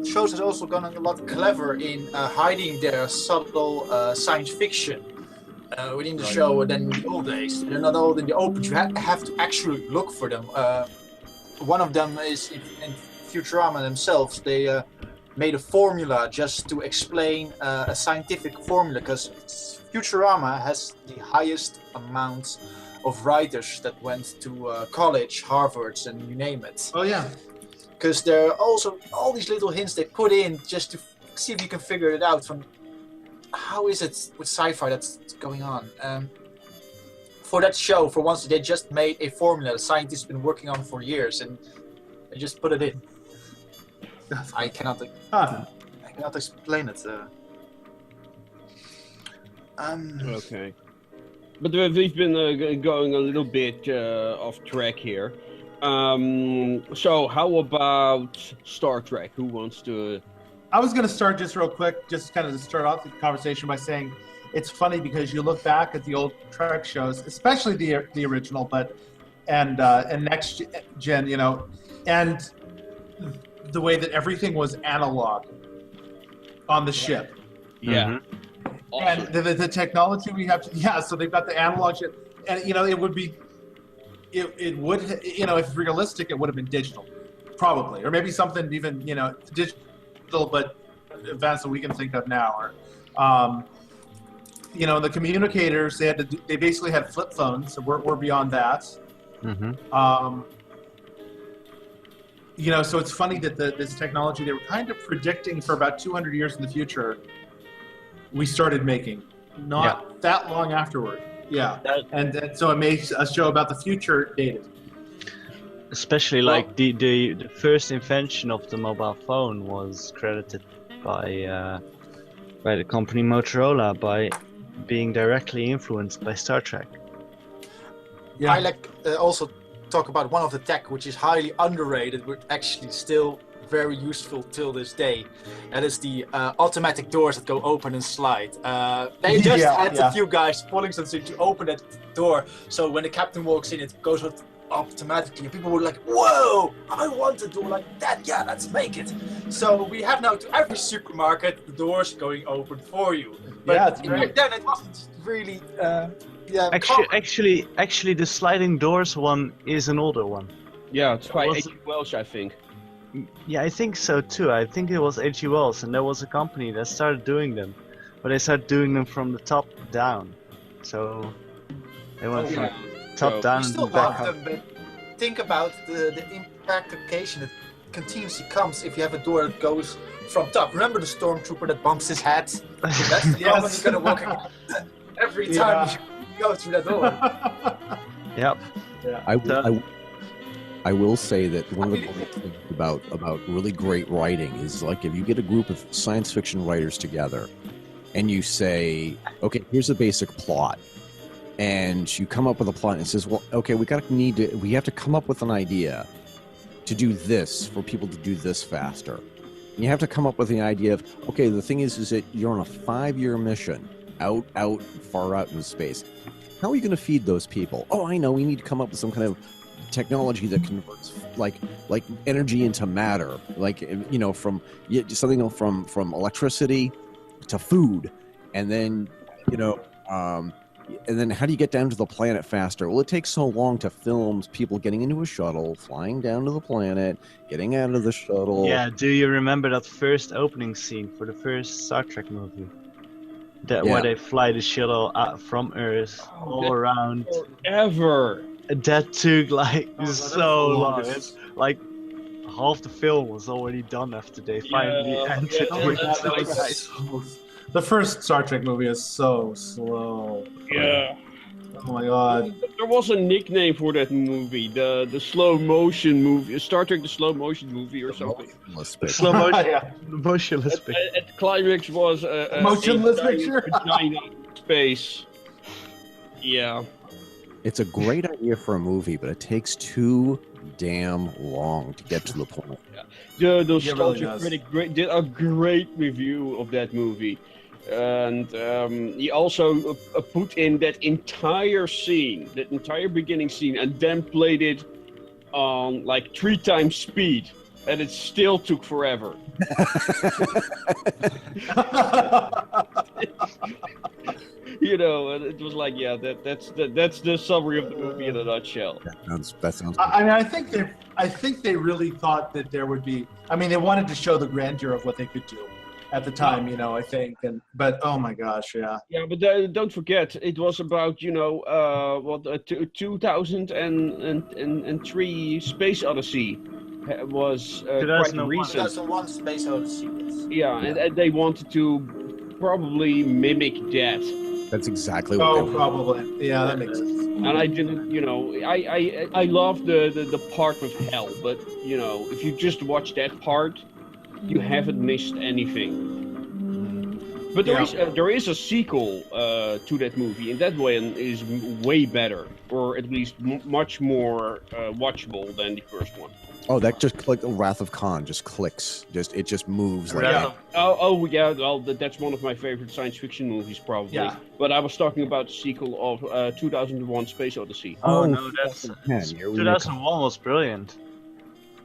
shows are also gone a lot clever in hiding their subtle science fiction within the show than in the old days. They're not all in the open. You have to actually look for them. One of them is in Futurama themselves. They made a formula just to explain a scientific formula, because Futurama has the highest amount of writers that went to college, Harvard, and you name it. Oh yeah. Because there are also all these little hints they put in just to see if you can figure it out from how is it with sci-fi that's going on. For that show, for once, they just made a formula the scientists have been working on for years, and they just put it in. I cannot explain it. Okay. But we've been going a little bit off track here. So how about Star Trek? Who wants to... I was going to start just real quick, just kind of to start off the conversation by saying it's funny because you look back at the old Trek shows, especially the original, and Next Gen, you know, and the way that everything was analog on the ship. Yeah. Awesome. And the technology we have, so they've got the analog ship, and you know, it would, you know, if realistic, it would have been digital, probably, or maybe something even, you know, digital but advanced that we can think of now, or you know, the communicators, they basically had flip phones, so we're beyond that. You know, so it's funny that this technology they were kind of predicting for about 200 years in the future, we started making, not that long afterward. Yeah, and so it makes a show about the future dated. Especially like the first invention of the mobile phone was credited by the company Motorola by being directly influenced by Star Trek. I like also talk about one of the tech which is highly underrated, but actually still very useful till this day. That is the automatic doors that go open and slide. They just had a few guys pulling something to open that door, so when the captain walks in, it goes automatically. People were like, "Whoa! I want a door like that. Yeah, let's make it." So we have now to every supermarket the doors going open for you. But back then it wasn't really. Actually, the sliding doors one is an older one. Yeah, it's by H.G. Wells, I think. Yeah, I think so too. I think it was H.G. Wells, and there was a company that started doing them, but they started doing them from the top down. So they went from top down and back up. But think about the implication that continuously comes if you have a door that goes from top. Remember the stormtrooper that bumps his head? That's the problem you're gonna walk around every time you go through that door. Yep. Yeah. I will say that one of the cool things about really great writing is, like, if you get a group of science fiction writers together and you say, okay, here's a basic plot, and you come up with a plot and it says, well, okay, we have to come up with an idea to do this for people to do this faster. And you have to come up with the idea of, okay, the thing is that you're on a 5-year mission far out in space. How are you going to feed those people? Oh, I know, we need to come up with some kind of technology that converts like energy into matter, like, you know, from something from electricity to food, and then, you know, and then how do you get down to the planet faster? Well, it takes so long to film people getting into a shuttle, flying down to the planet, getting out of the shuttle. Yeah, do you remember that first opening scene for the first Star Trek movie? Where they fly the shuttle from Earth all around. Forever. That took like so long. It's like half the film was already done after they finally entered. The first Star Trek movie is so slow. Yeah. Oh my god. There was a nickname for that movie, the slow motion movie, Star Trek the slow motion movie or something. Slow motion. Motionless picture. At the climax was motionless picture. Vagina space. Yeah. It's a great idea for a movie, but it takes too damn long to get to the point. The Nostalgia Critic did a great review of that movie. And he also put in that entire scene, that entire beginning scene, and then played it on like 3 times speed, and it still took forever. You know, and it was like, yeah, that's the summary of the movie in a nutshell. That sounds. I mean, I think they really thought that there would be. I mean, they wanted to show the grandeur of what they could do at the time, you know. I think, but oh my gosh, yeah. Yeah, but don't forget, it was about 2003 Space Odyssey was quite recent. 2001 Space Odyssey. Yes. Yeah, and they wanted to probably mimic that. That's exactly what. Oh, probably. Yeah, that makes sense. And I didn't, I love the part with hell, but if you just watch that part, you haven't missed anything. But there is a sequel to that movie, and that one is way better, or at least much more watchable than the first one. Oh, that just clicked. Wrath of Khan just clicks. It just moves like that. Oh yeah. Well, that's one of my favorite science fiction movies, probably. Yeah. But I was talking about the sequel of 2001: Space Odyssey. Oh no, that's 2001 was brilliant.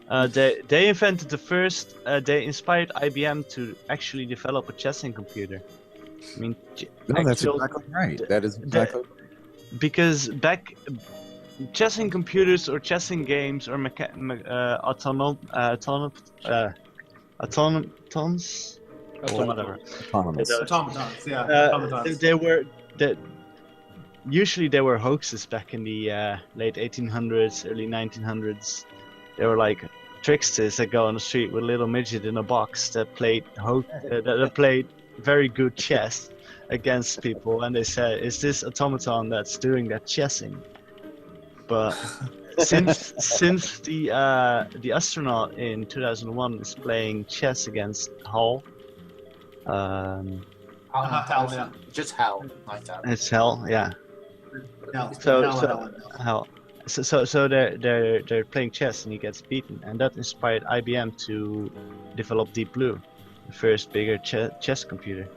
They invented the first. They inspired IBM to actually develop a chessing computer. I mean, that's exactly right. That is exactly because back. Chessing computers or chessing games or automatons, usually they were hoaxes back in the late 1800s, early 1900s. They were like tricksters that go on the street with a little midget in a box that played very good chess against people, and they said, "Is this automaton that's doing that chessing?" But since the astronaut in 2001 is playing chess against Hal, just Hal, it's Hal, yeah. So they're playing chess and he gets beaten, and that inspired IBM to develop Deep Blue, the first bigger chess computer.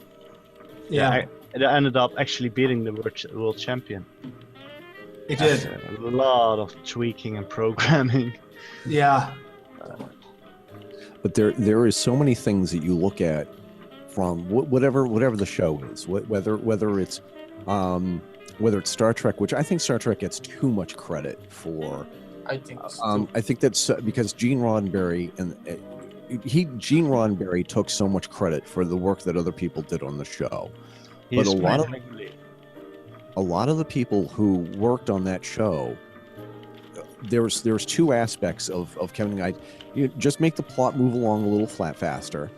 Yeah, it ended up actually beating the world champion. It did. A lot of tweaking and programming. Yeah. But there is so many things that you look at from whatever the show is, whether it's Star Trek, which I think Star Trek gets too much credit for. I think so. I think that's because Gene Roddenberry took so much credit for the work that other people did on the show. But a lot of the people who worked on that show, there's 2 aspects of Kevin and I. Just make the plot move along a little faster,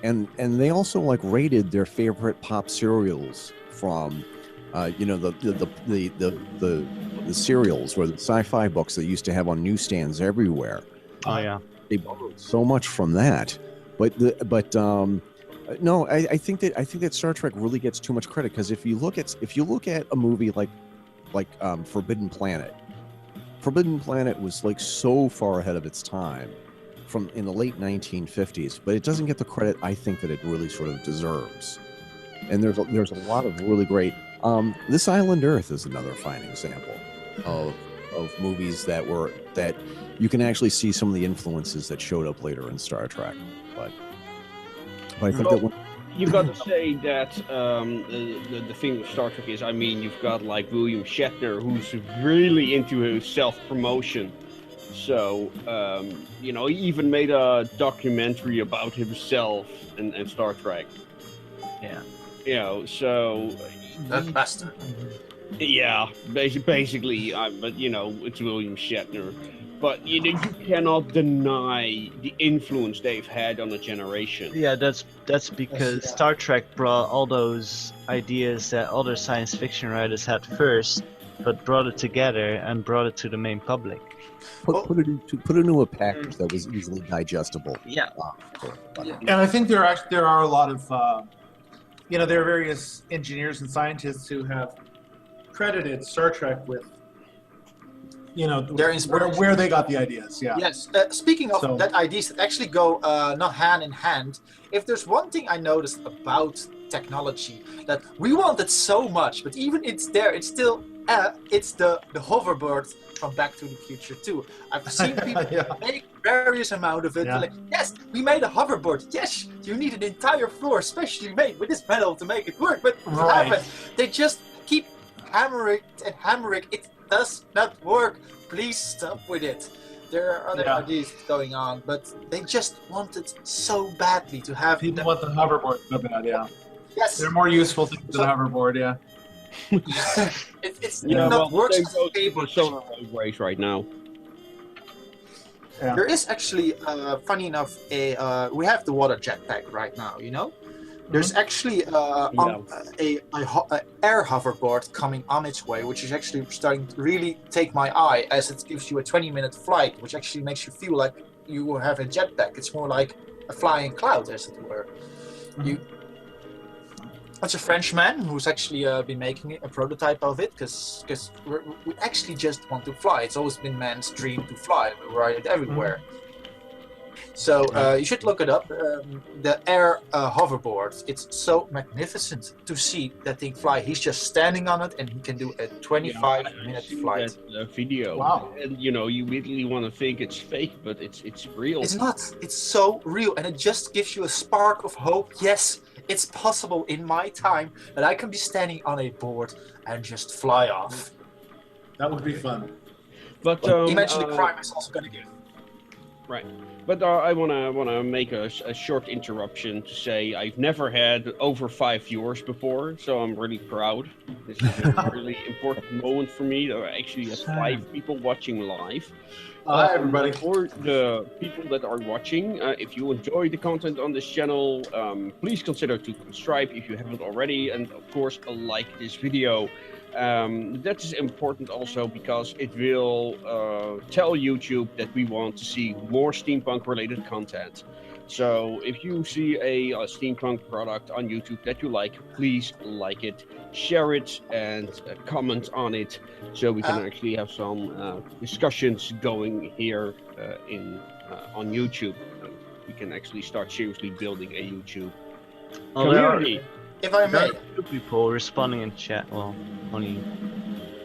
and they also rated their favorite pop serials from, the serials or the sci-fi books they used to have on newsstands everywhere. Oh yeah, they borrowed so much from that, No, I think that Star Trek really gets too much credit, because if you look at a movie like Forbidden Planet was so far ahead of its time from in the late 1950s, but it doesn't get the credit I think that it really sort of deserves. And there's a lot of really great. This Island Earth is another fine example of movies that you can actually see some of the influences that showed up later in Star Trek, but I think you've got to say that the thing with Star Trek is, I mean, you've got William Shatner, who's really into his self-promotion. So, he even made a documentary about himself and Star Trek. Yeah. So... That bastard. Yeah, basically, but, it's William Shatner. But you cannot deny the influence they've had on a generation. Yeah, that's because Star Trek brought all those ideas that other science fiction writers had first, but brought it together and brought it to the main public. Put it into a package that was easily digestible. Yeah. And I think there are a lot of there are various engineers and scientists who have credited Star Trek with you know, Their inspiration. where they got the ideas. Yeah. Yes. Speaking of that, ideas that actually go not hand in hand. If there's one thing I noticed about technology that we wanted so much, but even it's there, it's still it's the hoverboard from Back to the Future too. I've seen people make various amount of it. Yeah. Like, yes, we made a hoverboard. Yes, you need an entire floor, especially made with this metal to make it work. But they just keep hammering and hammering. It does not work. Please stop with it. There are other ideas going on, but they just wanted so badly to have. People want the hoverboard so bad. Yeah. Yes. They're more useful things than the hoverboard. Yeah. It's not works as a cable. Solar road race right now. Yeah. There is actually, funny enough, we have the water jetpack right now. You know, there's actually a air hoverboard coming on its way, which is actually starting to really take my eye, as it gives you a 20-minute flight, which actually makes you feel like you have a jetpack. It's more like a flying cloud, as it were. It's a Frenchman who's actually been making a prototype of it, because we actually just want to fly. It's always been man's dream to fly. We ride it everywhere. So you should look it up. The air hoverboard. It's so magnificent to see that thing fly. He's just standing on it, and he can do a 25-minute flight. That video. Wow! And you know, you immediately want to think it's fake, but it's real. It's not. It's so real, and it just gives you a spark of hope. Yes, it's possible in my time that I can be standing on a board and just fly off. That would be fun. But imagine the crime is also going to give. Right. But I wanna make a short interruption to say I've never had over 5 viewers before, so I'm really proud. This is a really important moment for me. There are actually 5 people watching live. Hi everybody. For the people that are watching, if you enjoy the content on this channel, please consider to subscribe if you haven't already, and of course like this video. That is important also because it will tell YouTube that we want to see more steampunk related content. So if you see a steampunk product on YouTube that you like, please like it, share it, and comment on it, so we can actually have some discussions going here on YouTube. We can actually start seriously building a YouTube community. If I may, people responding in chat. Well, only.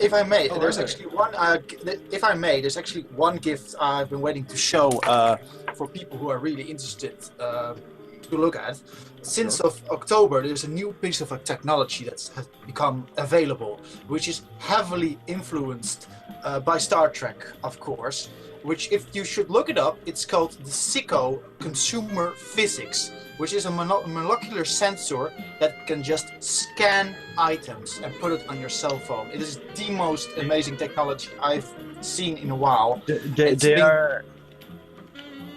If I may, there's actually one. If I may, there's actually one gift I've been waiting to show for people who are really interested to look at. Since of October, there's a new piece of technology that's has become available, which is heavily influenced by Star Trek, of course. Which, if you should look it up, it's called the SICO Consumer Physics, which is a molecular sensor that can just scan items and put it on your cell phone. It is the most amazing technology I've seen in a while. They are...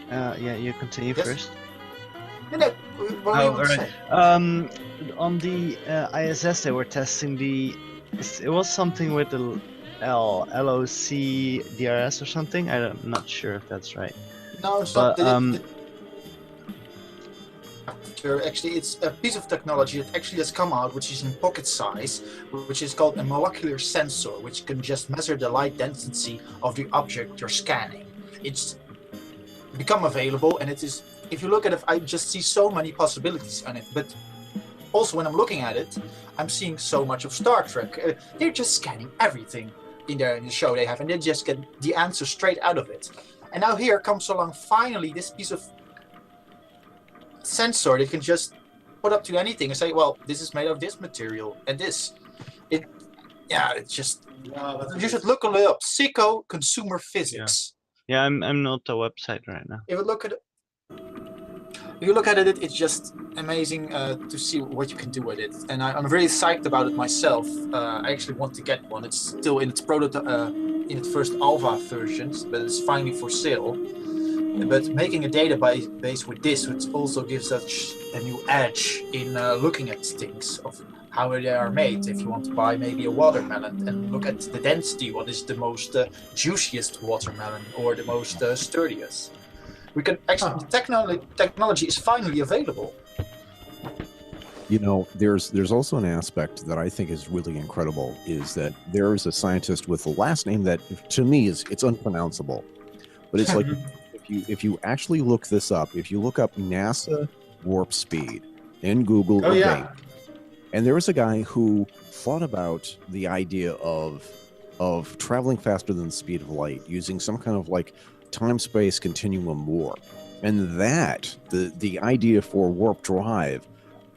yeah, you continue first. No, what all right. On the ISS, they were testing it was something with the LOC DRS or something. I'm not sure if that's right. No, it's but, not. Actually, it's a piece of technology that actually has come out, which is in pocket size, which is called a molecular sensor, which can just measure the light density of the object you're scanning. It's become available, and it is. If you look at it, I just see so many possibilities on it. But also, when I'm looking at it, I'm seeing so much of Star Trek. They're just scanning everything in the show they have, and they just get the answer straight out of it. And now here comes along finally this piece of sensor that can just put up to anything and say, well, this is made of this material and this. It's just. You should look it up. SICO Consumer Physics. Yeah, I'm not the website right now. If you look at it, it's just amazing to see what you can do with it, and I'm very psyched about it myself. I actually want to get one. It's still in its prototype, in its first alpha versions, but it's finally for sale. But making a database with this, which also gives us a new edge in looking at things of how they are made. If you want to buy maybe a watermelon and look at the density, what is the most juiciest watermelon or the most sturdiest? We can actually, the technology is finally available. You know, there's also an aspect that I think is really incredible, is that there is a scientist with a last name that to me it's unpronounceable. But it's like if you actually look this up, if you look up NASA warp speed in Google or Bing, and there was a guy who thought about the idea of traveling faster than the speed of light using some kind of like time-space continuum warp. And that the idea for warp drive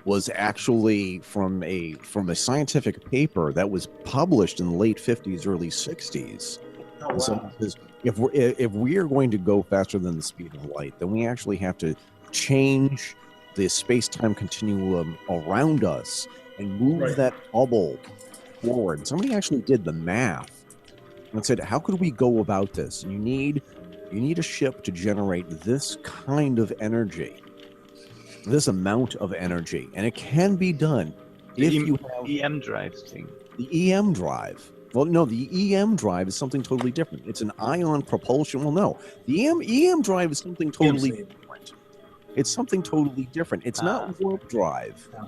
was actually from a scientific paper that was published in the late 50s, early 60s. Oh, wow. So if we are going to go faster than the speed of light, then we actually have to change the space-time continuum around us and move that bubble forward. Somebody actually did the math and said, how could we go about this? You need a ship to generate this kind of energy, this amount of energy, and it can be done if you have EM drive thing. The EM drive. Well, no, the EM drive is something totally different. It's an ion propulsion. Well, no, the EM drive is something totally different. It's something totally different. It's not warp drive. Yeah.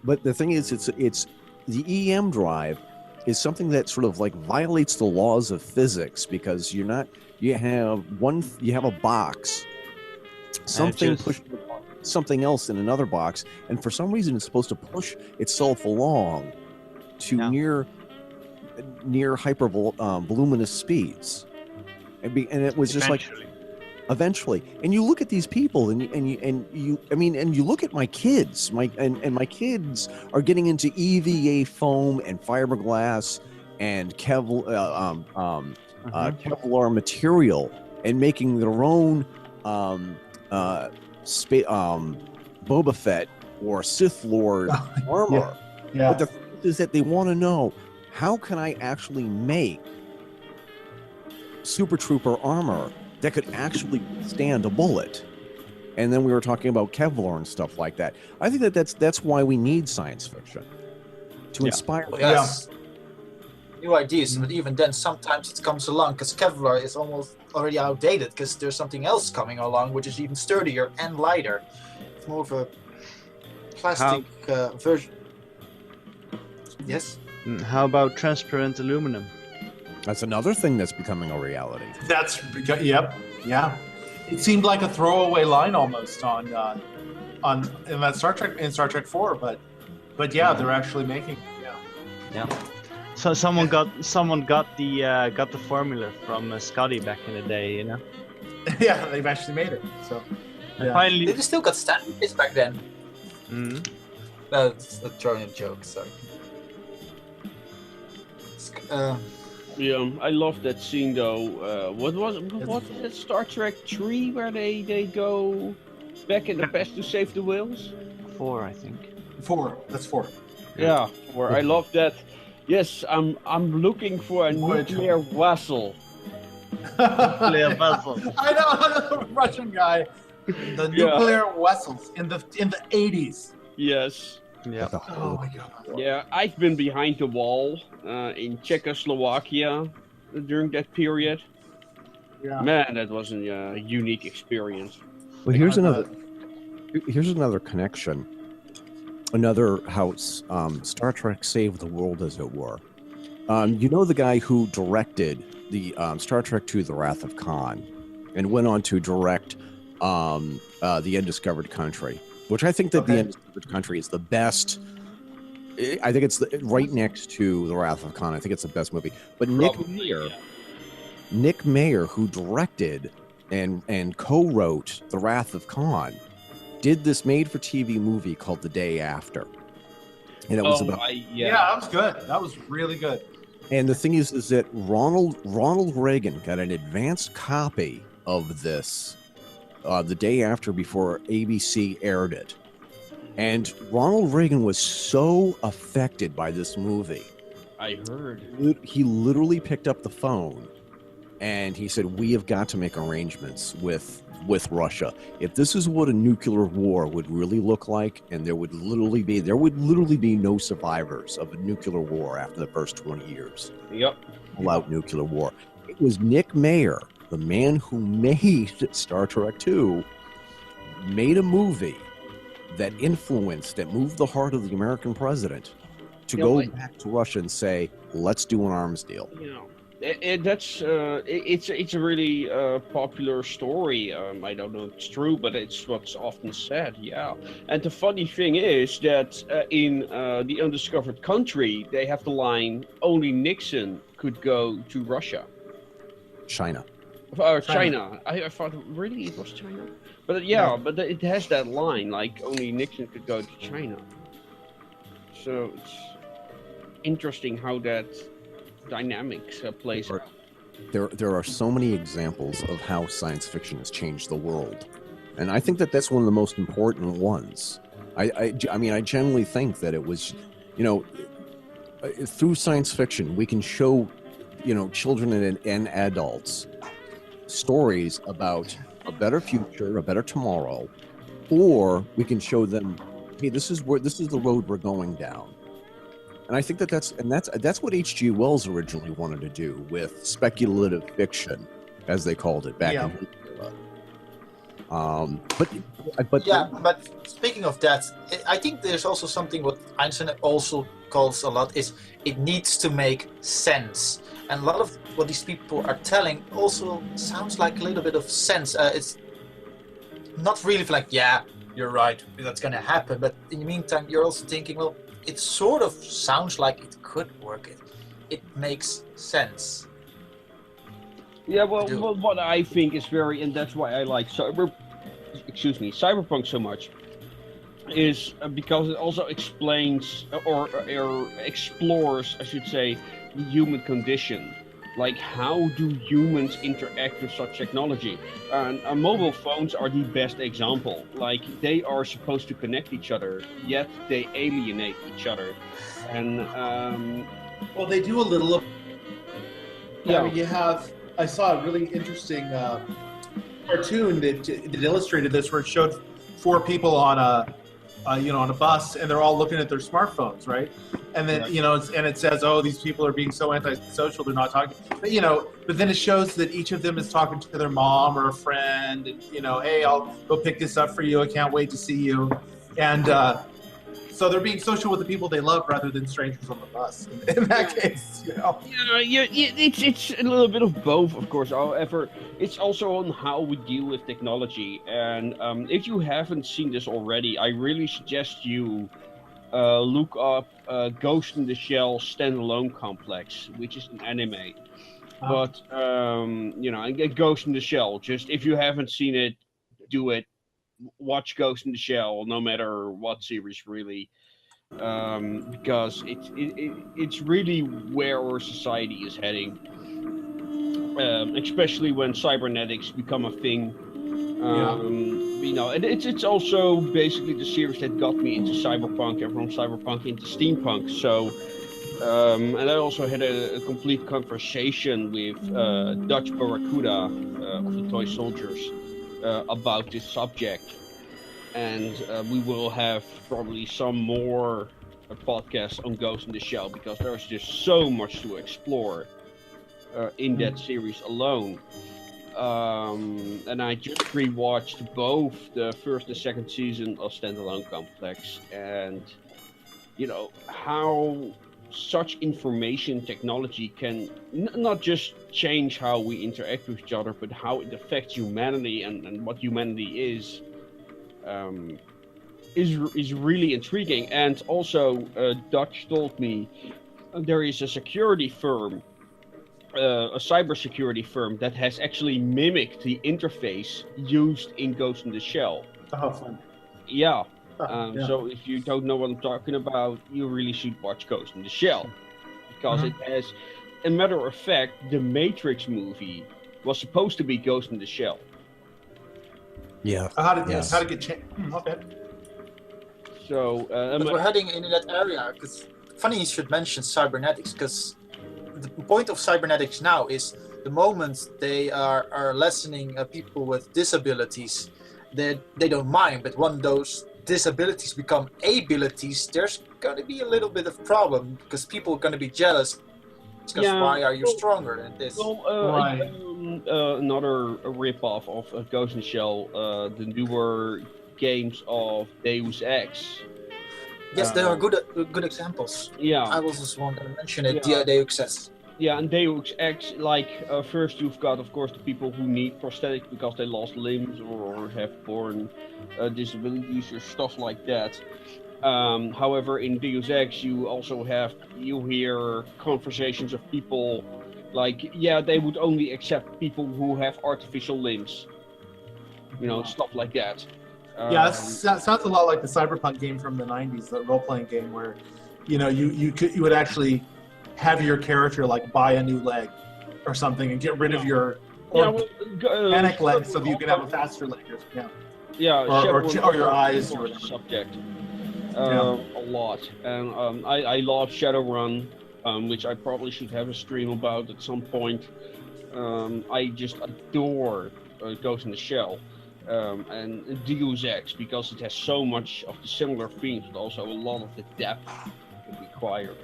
But the thing is, it's the EM drive is something that sort of like violates the laws of physics, because you have a box, something pushing something else in another box, and for some reason it's supposed to push itself along to near hyper voluminous speeds, and it was just eventually. And you look at these people, and you look at my kids, my kids are getting into EVA foam and fiberglass and Kevlar material, and making their own Boba Fett or Sith Lord armor. Yeah. But the thing is that they want to know, how can I actually make Super Trooper armor that could actually withstand a bullet? And then we were talking about Kevlar and stuff like that. I think that's why we need science fiction, to inspire. Well, yes. New ideas, but even then, sometimes it comes along because Kevlar is almost already outdated because there's something else coming along which is even sturdier and lighter. It's more of a plastic version. Yes. How about transparent aluminum? That's another thing that's becoming a reality. Yeah. It seemed like a throwaway line almost in that Star Trek 4, but yeah, they're actually making Yeah. So someone got the formula from Scotty back in the day, you know. Yeah, they've actually made it. So finally, they still got standards back then. Mm-hmm. That's a throwing a joke. Sorry. Yeah, I love that scene though. What was it? Star Trek 3 where they go back in the past to save the whales? 4, I think. 4. That's 4. Yeah, 4. I love that. Yes, I'm looking for a nuclear vessel. Nuclear vessel. I know, the Russian guy. The nuclear vessels in the 80s. Yes. Yeah. Oh my god. Yeah, I've been behind the wall in Czechoslovakia during that period. Yeah. Man, that was a unique experience. Well, here's another connection. Another house. Star Trek saved the world, as it were. You know the guy who directed the Star Trek II: The Wrath of Khan, and went on to direct The Undiscovered Country, which I think that The Undiscovered Country is the best. I think it's right next to The Wrath of Khan. I think it's the best movie. But Nick Mayer, who directed and co-wrote The Wrath of Khan, did this made-for-TV movie called The Day After, and it was about. That was good. That was really good. And the thing is that Ronald Reagan got an advanced copy of this the day after, before ABC aired it. And Ronald Reagan was so affected by this movie. I heard. He literally picked up the phone and he said, "We have got to make arrangements with Russia. If this is what a nuclear war would really look like, and there would literally be no survivors of a nuclear war after the first 20 years. Yep. All-out nuclear war." It was Nick Mayer, the man who made Star Trek II, made a movie that influenced, that moved the heart of the American president to go back to Russia and say, let's do an arms deal. You know, it's a really popular story. I don't know if it's true, but it's what's often said. Yeah, and the funny thing is that in the Undiscovered Country, they have the line, "Only Nixon could go to Russia." China. China. I thought really it was China, but but it has that line, like only Nixon could go to China. So it's interesting how that dynamics plays out. There are so many examples of how science fiction has changed the world, and I think that that's one of the most important ones. I mean, I generally think that it was, through science fiction we can show, children and adults stories about a better future, a better tomorrow, or we can show them, hey, this is the road we're going down. And I think that's what H.G. Wells originally wanted to do with speculative fiction, as they called it back in his era. But speaking of that, I think there's also something what Einstein also calls a lot is it needs to make sense. And a lot of what these people are telling also sounds like a little bit of sense. It's not really like, yeah, you're right, that's going to happen. But in the meantime, you're also thinking, well, it sort of sounds like it could work. It makes sense. Yeah, well, what I think is very, and that's why I like cyberpunk so much, is because it also explains or explores, I should say, the human condition. Like, how do humans interact with such technology? And mobile phones are the best example. Like, they are supposed to connect each other, yet they alienate each other. And well, they do a little of. Yeah, I mean, I saw a really interesting cartoon that illustrated this, where it showed 4 people on a bus, and they're all looking at their smartphones, right? And then, and it says, oh, these people are being so antisocial, they're not talking. But then it shows that each of them is talking to their mom or a friend, and, hey, I'll go pick this up for you. I can't wait to see you. And so they're being social with the people they love rather than strangers on the bus. In that case, it's a little bit of both, of course. However, it's also on how we deal with technology. And if you haven't seen this already, I really suggest you look up Ghost in the Shell Standalone Complex, which is an anime. But Ghost in the Shell. Just if you haven't seen it, do it. Watch Ghost in the Shell, no matter what series, really, because it's really where our society is heading, especially when cybernetics become a thing. And it's also basically the series that got me into cyberpunk, and from cyberpunk into steampunk. So, and I also had a complete conversation with Dutch Barracuda of the Toy Soldiers about this subject, and we will have probably some more podcasts on Ghost in the Shell, because there's just so much to explore in that series alone. And I just rewatched both the first and second season of Standalone Complex, and how such information technology can not just change how we interact with each other, but how it affects humanity and what humanity is really intriguing. And also, Dutch told me there is a security firm, a cybersecurity firm, that has actually mimicked the interface used in Ghost in the Shell. Oh, fun. Yeah. So if you don't know what I'm talking about, you really should watch Ghost in the Shell, because it has, a matter of fact, the Matrix movie was supposed to be Ghost in the Shell. Yeah. How to get changed? Okay. So, but we're heading in that area, because funny you should mention cybernetics, because the point of cybernetics now is the moment they are lessening people with disabilities, they don't mind, but when those disabilities become abilities, there's going to be a little bit of problem, because people are going to be jealous, because why are you stronger than this? Another rip-off of Ghost in the Shell, the newer games of Deus Ex. Yes, there are good examples. Yeah. I was just want to mention it. Yeah. Deus Ex. Yeah, and Deus Ex, first you've got, of course, the people who need prosthetics because they lost limbs or have born disabilities or stuff like that. However, in Deus Ex, you hear conversations of people like, yeah, they would only accept people who have artificial limbs. Stuff like that. Yeah, that sounds a lot like the Cyberpunk game from the 90s, the role-playing game where, you would actually have your character like buy a new leg or something and get rid of your panic leg so that you can have a faster leg. Or your eyes or whatever. Subject. A lot, and I love Shadowrun, which I probably should have a stream about at some point. I just adore Ghost in the Shell. And Deus Ex because it has so much of the similar themes, but also a lot of the depth required.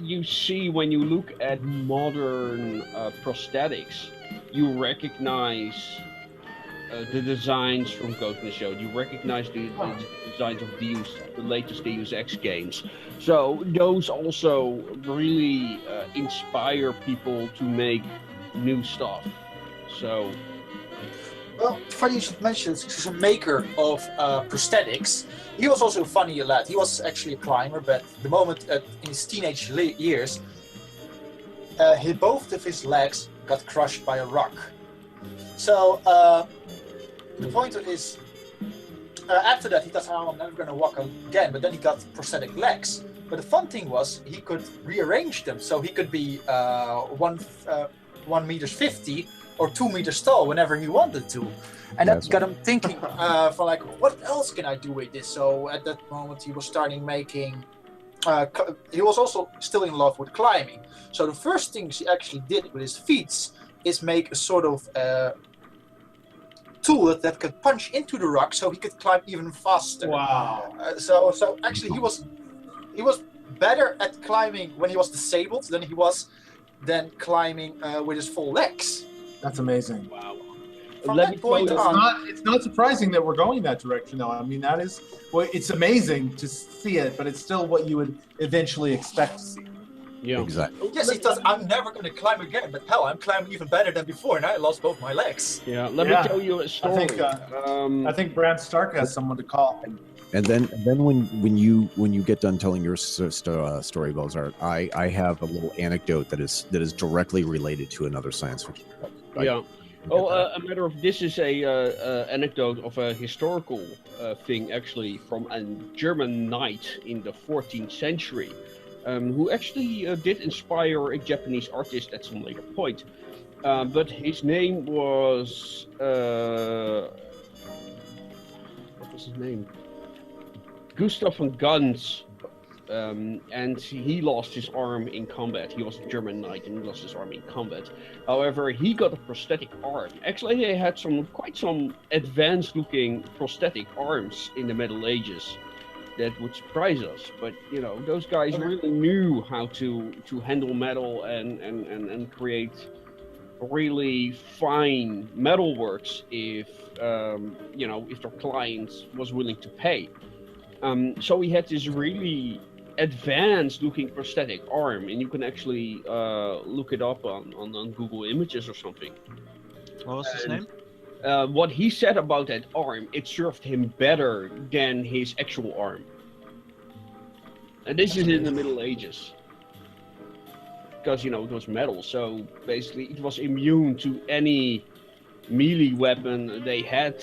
You see when you look at modern prosthetics, you recognize the designs from Ghost in the Shell. You recognize the designs of the latest Deus Ex games. So those also really inspire people to make new stuff. So, well, funny you should mention, he's a maker of prosthetics. He was also a funny lad. He was actually a climber, but the moment in his teenage years, both of his legs got crushed by a rock. So the point is, after that, he thought, I'm never going to walk again. But then he got prosthetic legs. But the fun thing was, he could rearrange them, so he could be 1 meter 50. Or 2 meters tall whenever he wanted to, and that got him thinking for like, what else can I do with this? So at that moment he was starting making. He was also still in love with climbing. So the first things he actually did with his feet is make a sort of tool that could punch into the rock, so he could climb even faster. Wow! So actually he was better at climbing when he was disabled than he was climbing with his full legs. That's amazing. Wow. From that point on, it's not surprising that we're going that direction, though. I mean, it's amazing to see it, but it's still what you would eventually expect to see. Yeah, exactly. Yes, he thought, I'm never going to climb again, but hell, I'm climbing even better than before, and I lost both my legs. Yeah, let me tell you a story. I think Bram Stark has someone to call. And then when you get done telling your story, Bozart, I have a little anecdote that is directly related to another science fiction book. This is a anecdote of a historical thing, actually, from a German knight in the 14th century, who actually did inspire a Japanese artist at some later point. But his name was what was his name? Gustav von Ganz, and he lost his arm in combat. He was a German knight and he lost his arm in combat. However, he got a prosthetic arm. Actually, they had quite some advanced-looking prosthetic arms in the Middle Ages that would surprise us. But those guys really knew how to handle metal and create really fine metalworks if their client was willing to pay. So he had this really advanced looking prosthetic arm, and you can actually look it up on Google Images or something. What was his name? What he said about that arm, it served him better than his actual arm. And this is in the Middle Ages. Because, it was metal, so basically it was immune to any melee weapon they had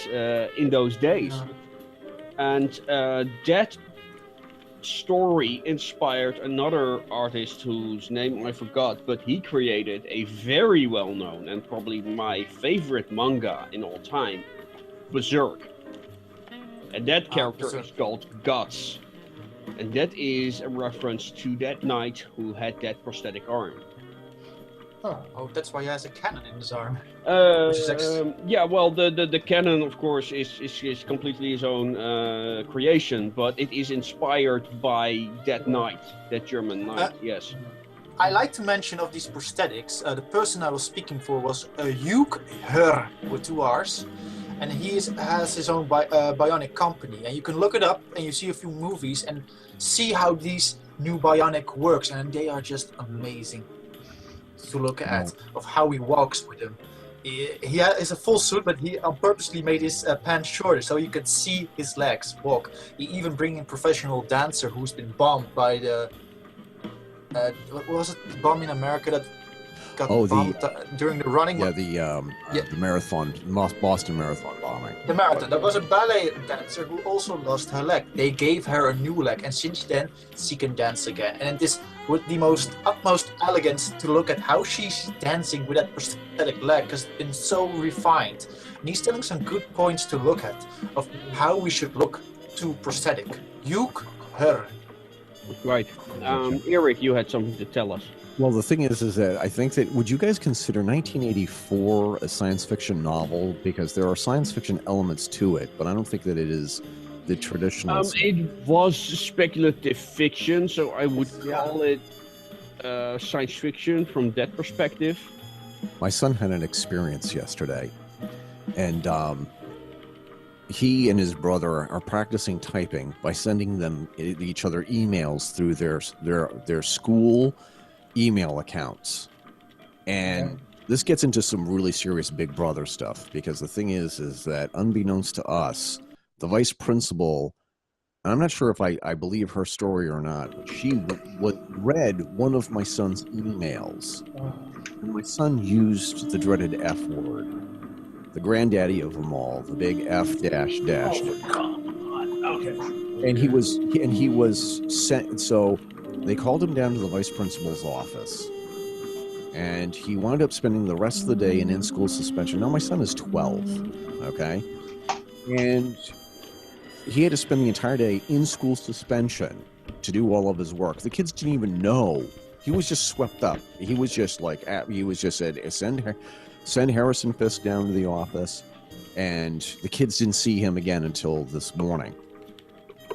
in those days. And that story inspired another artist whose name I forgot, but he created a very well-known and probably my favorite manga in all time, Berserk. And that character is called Guts. And that is a reference to that knight who had that prosthetic arm. Oh, that's why he has a cannon in his arm. Yeah, well, the cannon, of course, is completely his own creation, but it is inspired by that knight, that German knight, yes. I like to mention of these prosthetics, the person I was speaking for was Hugh Her, with 2 R's. and has his own bionic company. And you can look it up, and you see a few movies and see how these new bionic works, and they are just amazing to look at. Of how he walks with them. He is a full suit, but he purposely made his pants shorter so you could see his legs walk. He even bring in professional dancer who's been bombed by the what was it? The bomb in America that got bombed during the running. Yeah, the marathon, Boston Marathon bombing. The marathon. There was a ballet dancer who also lost her leg. They gave her a new leg, and since then she can dance again. And this with the utmost elegance to look at how she's dancing with that prosthetic leg, because it's been so refined. And he's telling some good points to look at of how we should look to prosthetic. Juk her. Right. Eric, you had something to tell us. Well, the thing is that I think that, would you guys consider 1984 a science fiction novel? Because there are science fiction elements to it, but I don't think that it is the traditional. It was speculative fiction, so I would call it science fiction from that perspective. My son had an experience yesterday, and he and his brother are practicing typing by sending them each other emails through their school email accounts. And this gets into some really serious Big Brother stuff, because the thing is that unbeknownst to us, the vice principal, and I'm not sure if I believe her story or not, but she read one of my son's emails, and my son used the dreaded F word, the granddaddy of them all, the big F dash dash. Oh, God. Okay. And he was sent. So they called him down to the vice principal's office, and he wound up spending the rest of the day in school suspension. Now my son is 12, okay, and he had to spend the entire day in school suspension to do all of his work. The kids didn't even know. He was just swept up. He was just like, said, send Harrison Fisk down to the office, and the kids didn't see him again until this morning.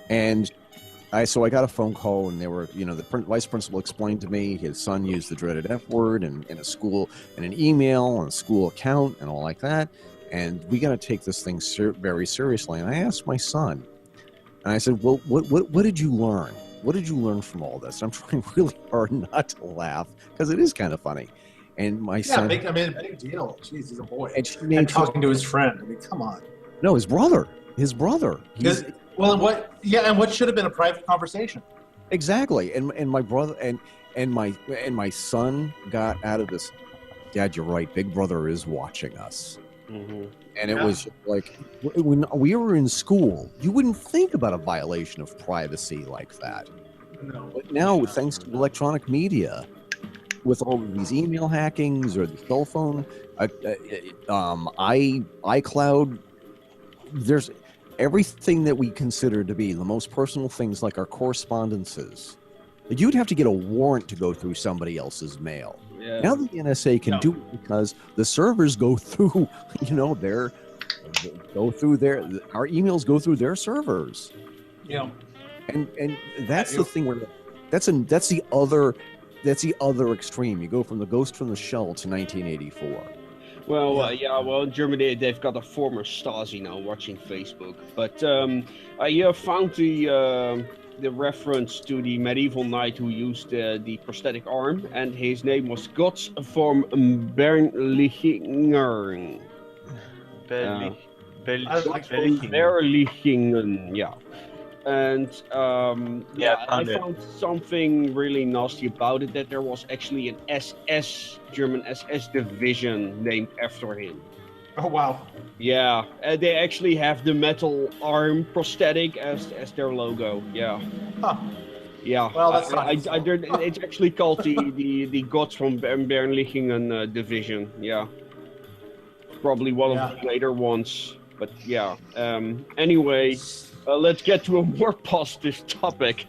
And I got a phone call, and they were, the vice principal explained to me his son used the dreaded F word in a school, in an email, on a school account, and all like that. And we got to take this thing very seriously. And I asked my son, and I said, well, what did you learn? What did you learn from all this? I'm trying really hard not to laugh, because it is kind of funny. And my son... big deal. Jeez, he's a boy. And talking to his friend. I mean, come on. No, his brother. And what should have been a private conversation? Exactly. And my brother and my son got out of this. Dad, you're right. Big Brother is watching us. Mm-hmm. And it was like, when we were in school, you wouldn't think about a violation of privacy like that. No. But now, thanks to electronic media, with all of these email hackings or the cell phone, iCloud, there's everything that we consider to be the most personal things, like our correspondences. You'd have to get a warrant to go through somebody else's mail. Yeah. Now the NSA can do it because the servers go through, our emails go through their servers. Yeah. And that's the thing where that's the other extreme. You go from the Ghost from the Shell to 1984. Well, in Germany they've got a former Stasi now watching Facebook. But you have found the reference to the medieval knight who used the prosthetic arm, and his name was Gotts von Berlichingen. Berlichingen, yeah. And I found something really nasty about it, that there was actually an German SS division named after him. Oh, wow. Yeah, they actually have the metal arm prosthetic as their logo, yeah. Huh. Yeah, well, that's it's actually called the Gotts von Berlichingen division, yeah. Probably one of the later ones, but yeah. Anyway... let's get to a more positive topic.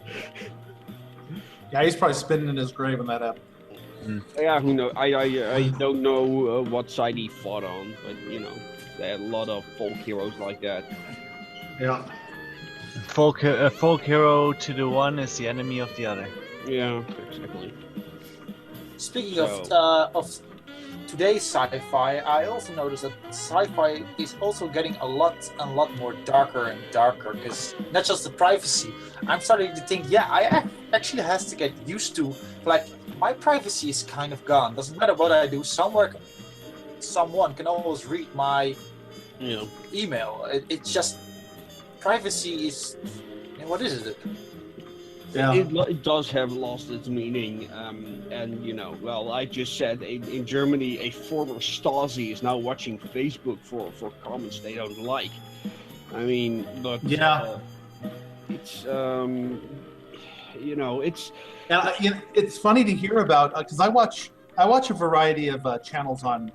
Yeah, he's probably spinning in his grave when that happened. Yeah, who knows? I don't know what side he fought on, but there are a lot of folk heroes like that. Yeah. A folk hero to the one is the enemy of the other. Yeah, exactly. Speaking of today's sci-fi, I also noticed that sci-fi is also getting a lot more darker and darker. Because not just the privacy, I'm starting to think, yeah, I actually has to get used to, like, my privacy is kind of gone. Doesn't matter what I do, someone can always read my email. It's just privacy is, what is it? Yeah. It does have lost its meaning, and well, I just said in Germany, a former Stasi is now watching Facebook for comments they don't like. I mean, but it's it's funny to hear about, because I watch a variety of channels on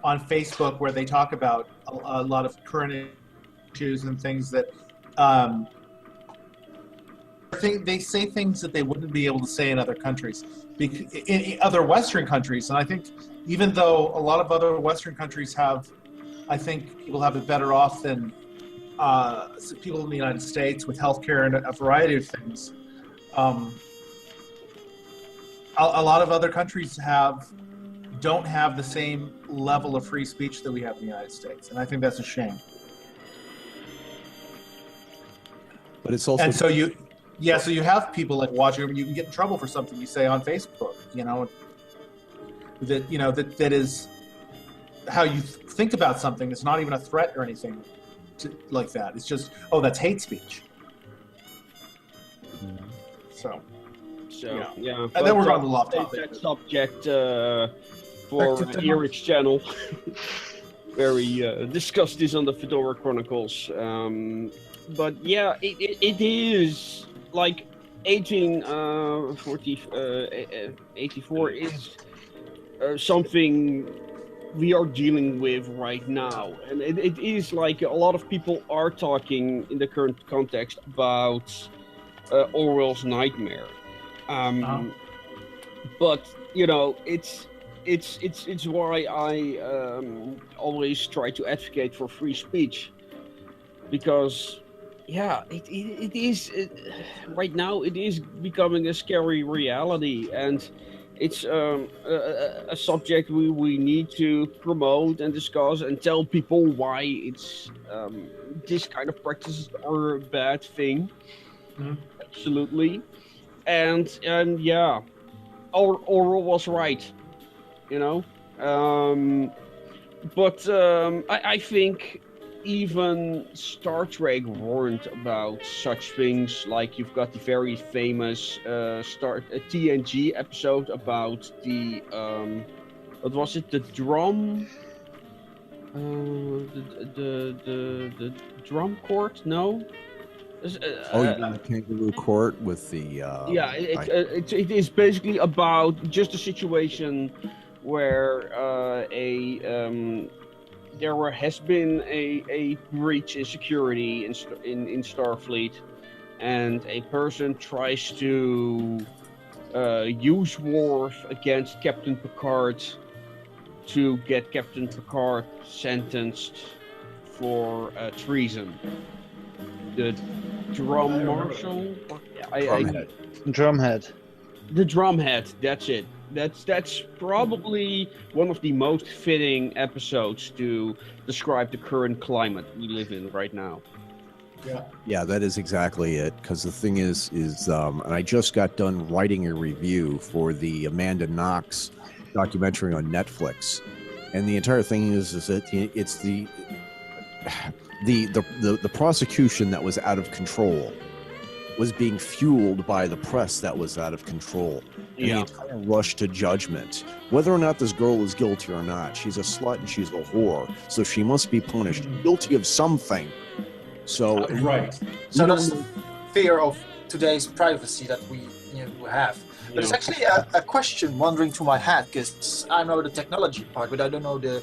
Facebook where they talk about a lot of current issues and things that. They say things that they wouldn't be able to say in other countries, in other Western countries. And I think even though a lot of other Western countries I think people have it better off than people in the United States with healthcare and a variety of things. A lot of other countries don't have the same level of free speech that we have in the United States, and I think that's a shame. But it's also so you have people like watching. You can get in trouble for something you say on Facebook. That is how you think about something. It's not even a threat or anything like that. It's just, that's hate speech. So yeah. And then we're going to the off topic. That subject for Eric's channel, where we discussed this on the Fedora Chronicles. But yeah, it is like 1884 is something we are dealing with right now, and it is like a lot of people are talking in the current context about Orwell's nightmare. But it's why I always try to advocate for free speech, because it is right now it is becoming a scary reality, and it's a subject we need to promote and discuss and tell people why it's this kind of practices are a bad thing. Absolutely. And yeah, Orwell was right, but I think even Star Trek warned about such things. Like, you've got the very famous TNG episode about the what was it? The drum. The drum court? No. You mean the kangaroo court with the? It is basically about just a situation where there has been a breach in security in Starfleet, and a person tries to use Worf against Captain Picard to get Captain Picard sentenced for treason. The drum marshal? Drumhead. The drumhead, that's it. That's probably one of the most fitting episodes to describe the current climate we live in right now. Yeah, that is exactly it. Because the thing is, and I just got done writing a review for the Amanda Knox documentary on Netflix, and the entire thing is that it's the prosecution that was out of control was being fueled by the press that was out of control. And the entire rush to judgment, whether or not this girl is guilty or not, she's a slut and she's a whore, so she must be punished, guilty of something. So So that's the fear of today's privacy that we have. But it's actually a question wandering through my head, because I know the technology part, but I don't know the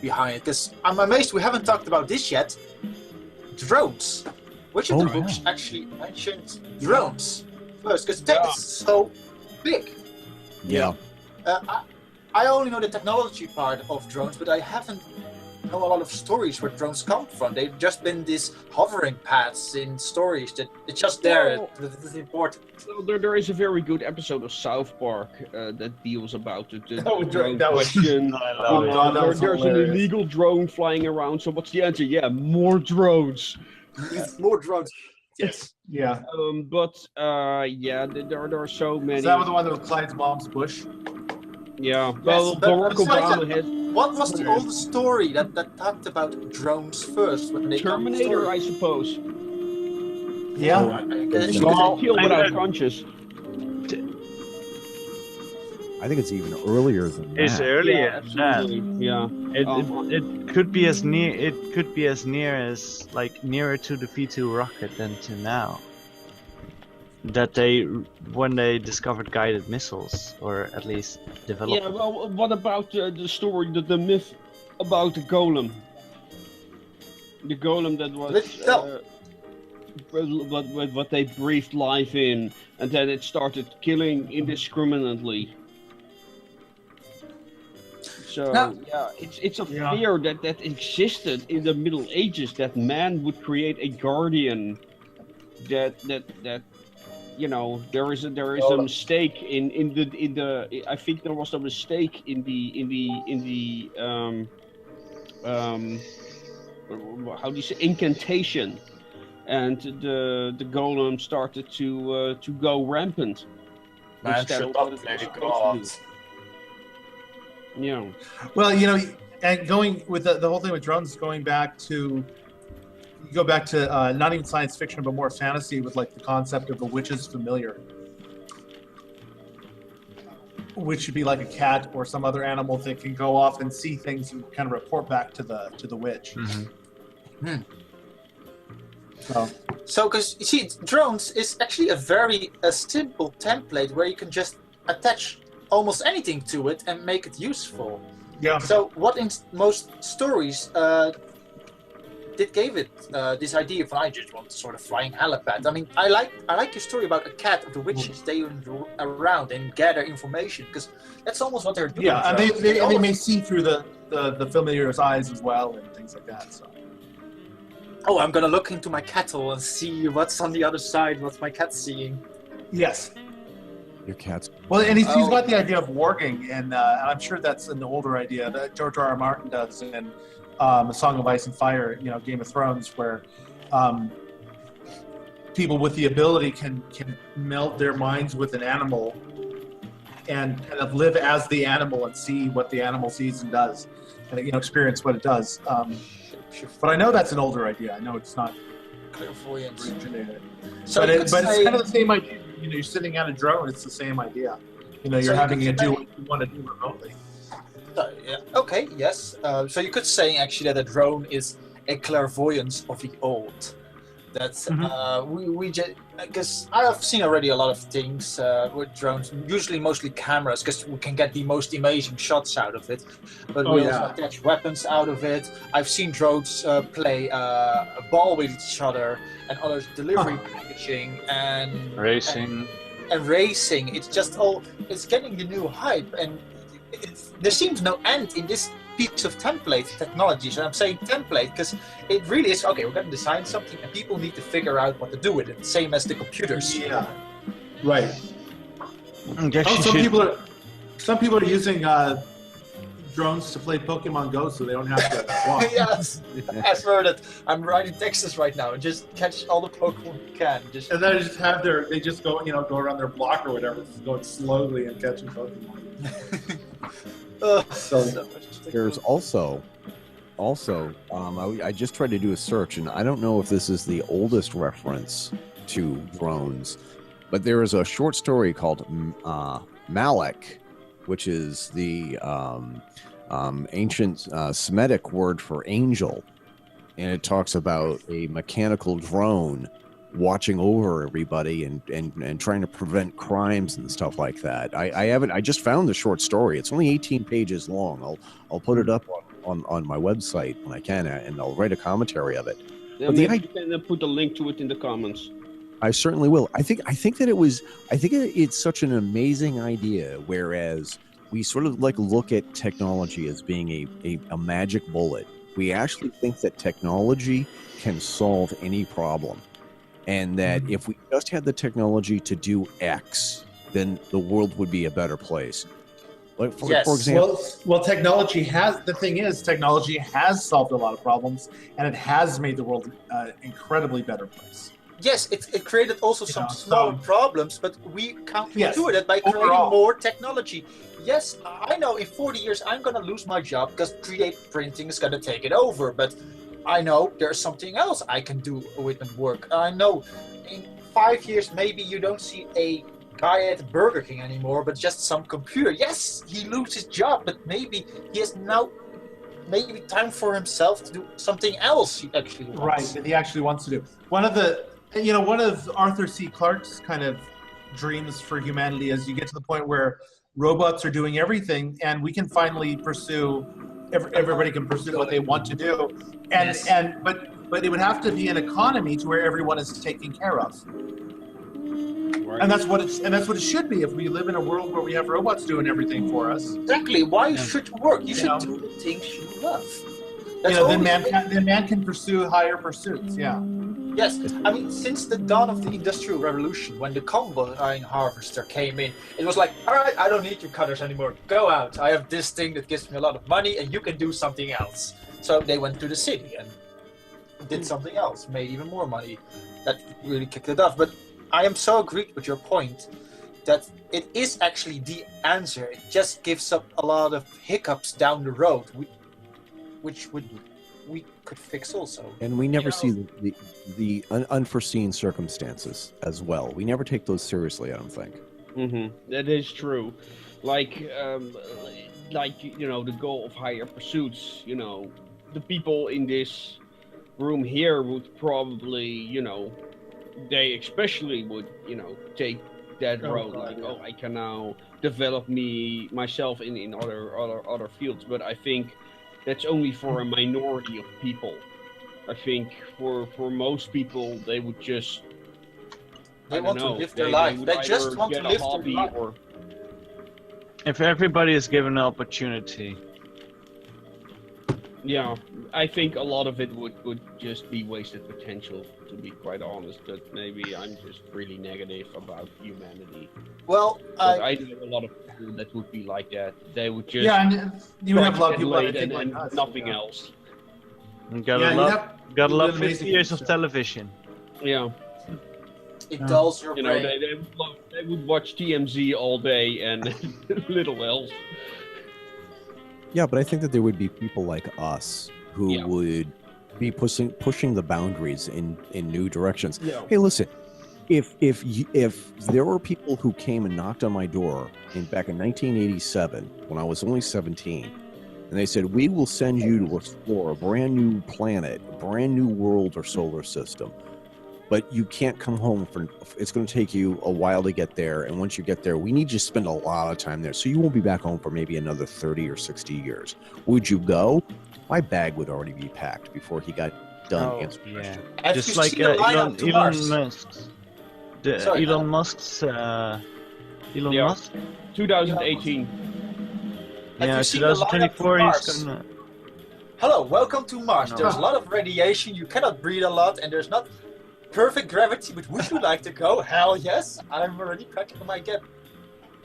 behind it. Because I'm amazed we haven't talked about this yet. Drones. Which of the books actually mentioned drones first? Because tech is so big. Yeah. I only know the technology part of drones, but I haven't know a lot of stories where drones come from. They've just been these hovering paths in stories that it's just there. Well, It's important. So there is a very good episode of South Park that deals about the drone that was- question. I love it. God, that was There's an hilarious. illegal drone flying around. So what's the answer? Yeah, more drones. More drones. Yes. Yeah. Yeah, there are so many. Is that the one that was Clyde's mom's bush? Yeah. Yes, Well, but Barack besides Obama that, has What was the oldest story that talked about drones first? When they come Terminator, story? I suppose. Yeah. I guess you Well, could- Kill I without read- conscious. I think it's even earlier than that. It's earlier Yeah, than that. absolutely. Yeah. It could be as near. It could be as near as like nearer to the V2 rocket than to now. That when they discovered guided missiles, or at least developed. Yeah, well, what about the story, the myth about the golem? The golem that was what they breathed life in, and then it started killing indiscriminately. So Now- yeah, it's a Yeah. fear that existed in the Middle Ages, that man would create a guardian. That you know, there is a mistake in the I think there was a mistake in the how do you say, incantation, and the golem started to go rampant. Man instead should of not what it play was the supposed to gods. do. Yeah. Well, and going with the whole thing with drones, going back to, you go back to not even science fiction, but more fantasy, with like the concept of the witch's familiar, which should be like a cat or some other animal that can go off and see things and kind of report back to the witch. Mhm. So, because you see, drones is actually a simple template where you can just attach almost anything to it and make it useful. Yeah. So, what in most stories gave it this idea of, I just want sort of flying helipad? I mean, I like your story about a cat of the witches. They run around and gather information, because that's almost what they're doing. Yeah, and drones. they almost- may see through the familiar's eyes as well and things like that. So. Oh, I'm gonna look into my kettle and see what's on the other side. What's my cat seeing? Yes. Your cat's Well, and he's Oh. got the idea of warging, and I'm sure that's an older idea that George R. R. Martin does in A Song of Ice and Fire, Game of Thrones, where people with the ability can melt their minds with an animal and kind of live as the animal and see what the animal sees and does, and experience what it does. But I know that's an older idea. I know it's not Clairvoyance. originated. So but you it's could say, kind of the same idea. You're sitting on a drone. It's the same idea. You're So you having could to do say- what you want to do remotely. yeah. Okay, yes. So you could say actually that a drone is a clairvoyance of the old. That's we just, because I've seen already a lot of things with drones, usually mostly cameras, because we can get the most amazing shots out of it. But we also attach weapons out of it. I've seen drones play a ball with each other, and others delivery packaging and Racing. and racing. It's just it's getting the new hype, and there seems no end in this piece of template technology. So I'm saying template because it really is, okay, we're going to design something and people need to figure out what to do with it, same as the computers. Yeah. Right. I guess you Some should- people are using drones to play Pokemon Go, so they don't have to walk. Yes, I've heard it. I'm riding Texas right now and just catch all the Pokemon you can. Just And then they just go around their block or whatever, just going slowly and catching Pokemon. so There's also I just tried to do a search, and I don't know if this is the oldest reference to drones, but there is a short story called Malak, which is the ancient Semitic word for angel, and it talks about a mechanical drone watching over everybody and trying to prevent crimes and stuff like that. I just found the short story. It's only 18 pages long. I'll put it up on my website when I can, and I'll write a commentary of it. Then maybe you can put a link to it in the comments. I certainly will. I think that it's such an amazing idea, whereas we sort of like look at technology as being a magic bullet We actually think that technology can solve any problem. And that if we just had the technology to do X, then the world would be a better place. Like for example, well, technology has solved a lot of problems, and it has made the world incredibly better place. Yes, it created also some small problems, but we can't do it by creating more technology. Yes, I know in 40 years I'm going to lose my job because 3D printing is going to take it over, but I know there's something else I can do with my work. I know in 5 years maybe you don't see a guy at Burger King anymore, but just some computer. Yes, he loses his job, but maybe he has now time for himself to do something else he actually wants. Right, that he actually wants to do. One of Arthur C. Clarke's kind of dreams for humanity is you get to the point where robots are doing everything, and we can finally pursue. Everybody can pursue what they want to do, but it would have to be an economy to where everyone is taken care of. Right. And that's what it should be if we live in a world where we have robots doing everything for us. Exactly. Why should you work? You should do the things you love. Then man can pursue higher pursuits. Yeah. Yes, I mean, since the dawn of the Industrial Revolution, when the combine harvester came in, it was like, all right, I don't need your cutters anymore. Go out. I have this thing that gives me a lot of money, and you can do something else. So they went to the city and did something else, made even more money. That really kicked it off. But I am so agreed with your point that it is actually the answer. It just gives up a lot of hiccups down the road, which we could fix also. And we never see the unforeseen circumstances as well. We never take those seriously, I don't think. That is true. Like the goal of higher pursuits, the people in this room here would probably, they especially would, take that road. I can now develop myself in other fields. But I think that's only for a minority of people. I think for most people, they would just to live their life. They just want to live their life. Or if everybody is given an opportunity. Yeah, I think a lot of it would just be wasted potential, to be quite honest. But maybe I'm just really negative about humanity. Well, I know a lot of people that would be like that. They would just and you would have a lot of people and nothing else. You gotta love 50 years of television. Yeah. It dulls your brain. They would watch TMZ all day and little else. Yeah, but I think that there would be people like us who would be pushing the boundaries in new directions. Yeah. Hey, listen, if there were people who came and knocked on my door back in 1987 when I was only 17, and they said, we will send you to explore a brand new planet, a brand new world or solar system, but you can't come home it's going to take you a while to get there, and once you get there, we need you to spend a lot of time there, so you won't be back home for maybe another 30 or 60 years. Would you go? My bag would already be packed before he got done answering questions. Just like Elon Musk's. Elon Musk's. Elon Musk? 2018. Yeah, 2024 he's gonna... Hello, welcome to Mars. There's a lot of radiation, you cannot breathe a lot, and there's not perfect gravity, but would you like to go? Hell yes, I'm already packing my get.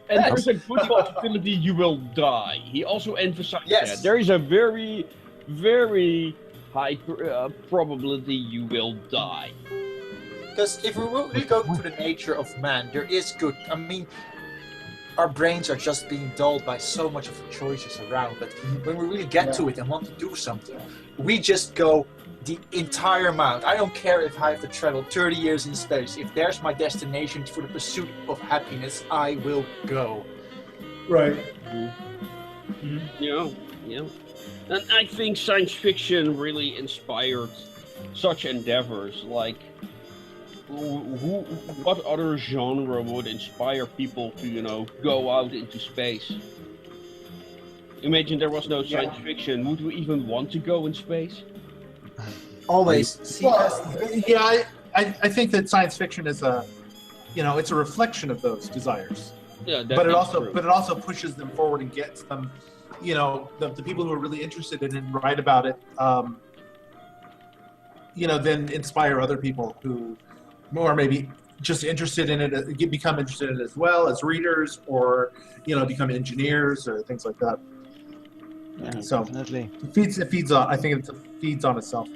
And there's a good possibility you will die. He also emphasized that. There is a very, very high probability you will die. Because if we go to the nature of man, there is good. I mean, our brains are just being dulled by so much of the choices around. But when we really get to it and want to do something, we just go the entire amount. I don't care if I have to travel 30 years in space. If there's my destination for the pursuit of happiness, I will go. Right. Yeah. And I think science fiction really inspired such endeavors. Like, what other genre would inspire people to, go out into space? Imagine there was no science fiction. Would we even want to go in space? Always. I think that science fiction is it's a reflection of those desires. Yeah, but it also pushes them forward and gets them you know, the people who are really interested in it and write about it, you know, then inspire other people who more maybe just interested in it, become interested in it as well as readers, or, you know, become engineers or things like that. Yeah, So definitely. it feeds on. I think it feeds on itself.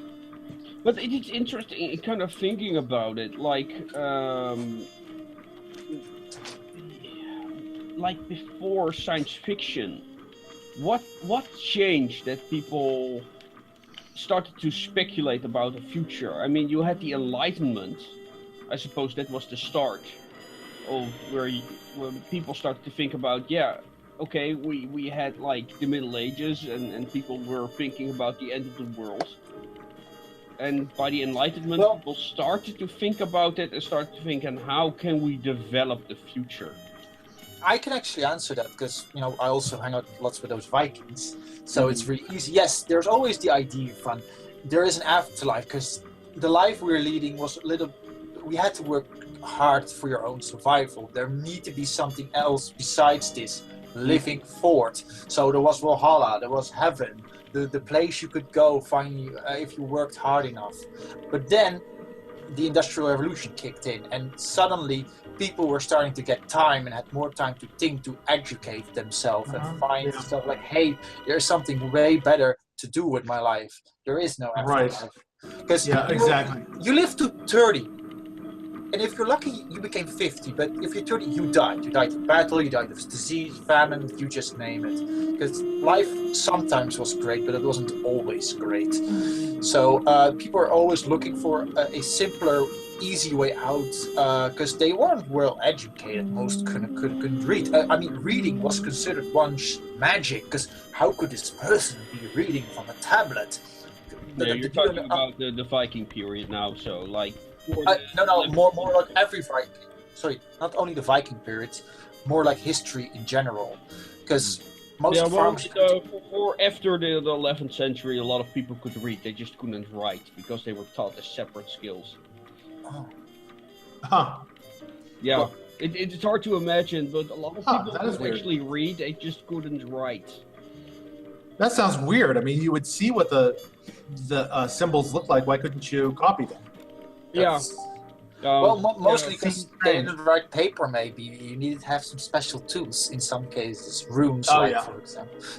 But it is interesting, kind of thinking about it, like before science fiction, what changed that people started to speculate about the future? I mean, you had the Enlightenment. I suppose that was the start of where people started to think about, yeah, okay, we had like the Middle Ages and people were thinking about the end of the world. And by the Enlightenment, people started to think about it and started to think, and how can we develop the future? I can actually answer that because, you know, I also hang out lots with those Vikings. So it's really easy. Yes, there's always the idea of there is an afterlife, because the life we were leading was we had to work hard for your own survival. There need to be something else besides this living forth. So there was Valhalla, there was heaven, the place you could go finally if you worked hard enough. But then the Industrial Revolution kicked in, and suddenly people were starting to get time and had more time to think, to educate themselves and find stuff like, hey, there's something way better to do with my life. There is no afterlife. Because you live to 30. And if you're lucky, you became 50. But if you're 30, you died. You died in battle, you died of disease, famine, you just name it. Because life sometimes was great, but it wasn't always great. So people are always looking for a simpler, easy way out, because they weren't well educated. Most couldn't read. I mean, reading was considered magic, because how could this person be reading from a tablet? Yeah, you're talking about the Viking period now, so like... more like every Viking. Sorry, not only the Viking period, more like history in general. Because most farmers... after the 11th century, a lot of people could read. They just couldn't write, because they were taught as separate skills. Oh. Huh. Yeah, well, it's hard to imagine, but a lot of people could actually read, they just couldn't write. That sounds weird. I mean, you would see what the symbols look like. Why couldn't you copy them? Mostly because they didn't write paper, maybe. You needed to have some special tools in some cases. Runes, for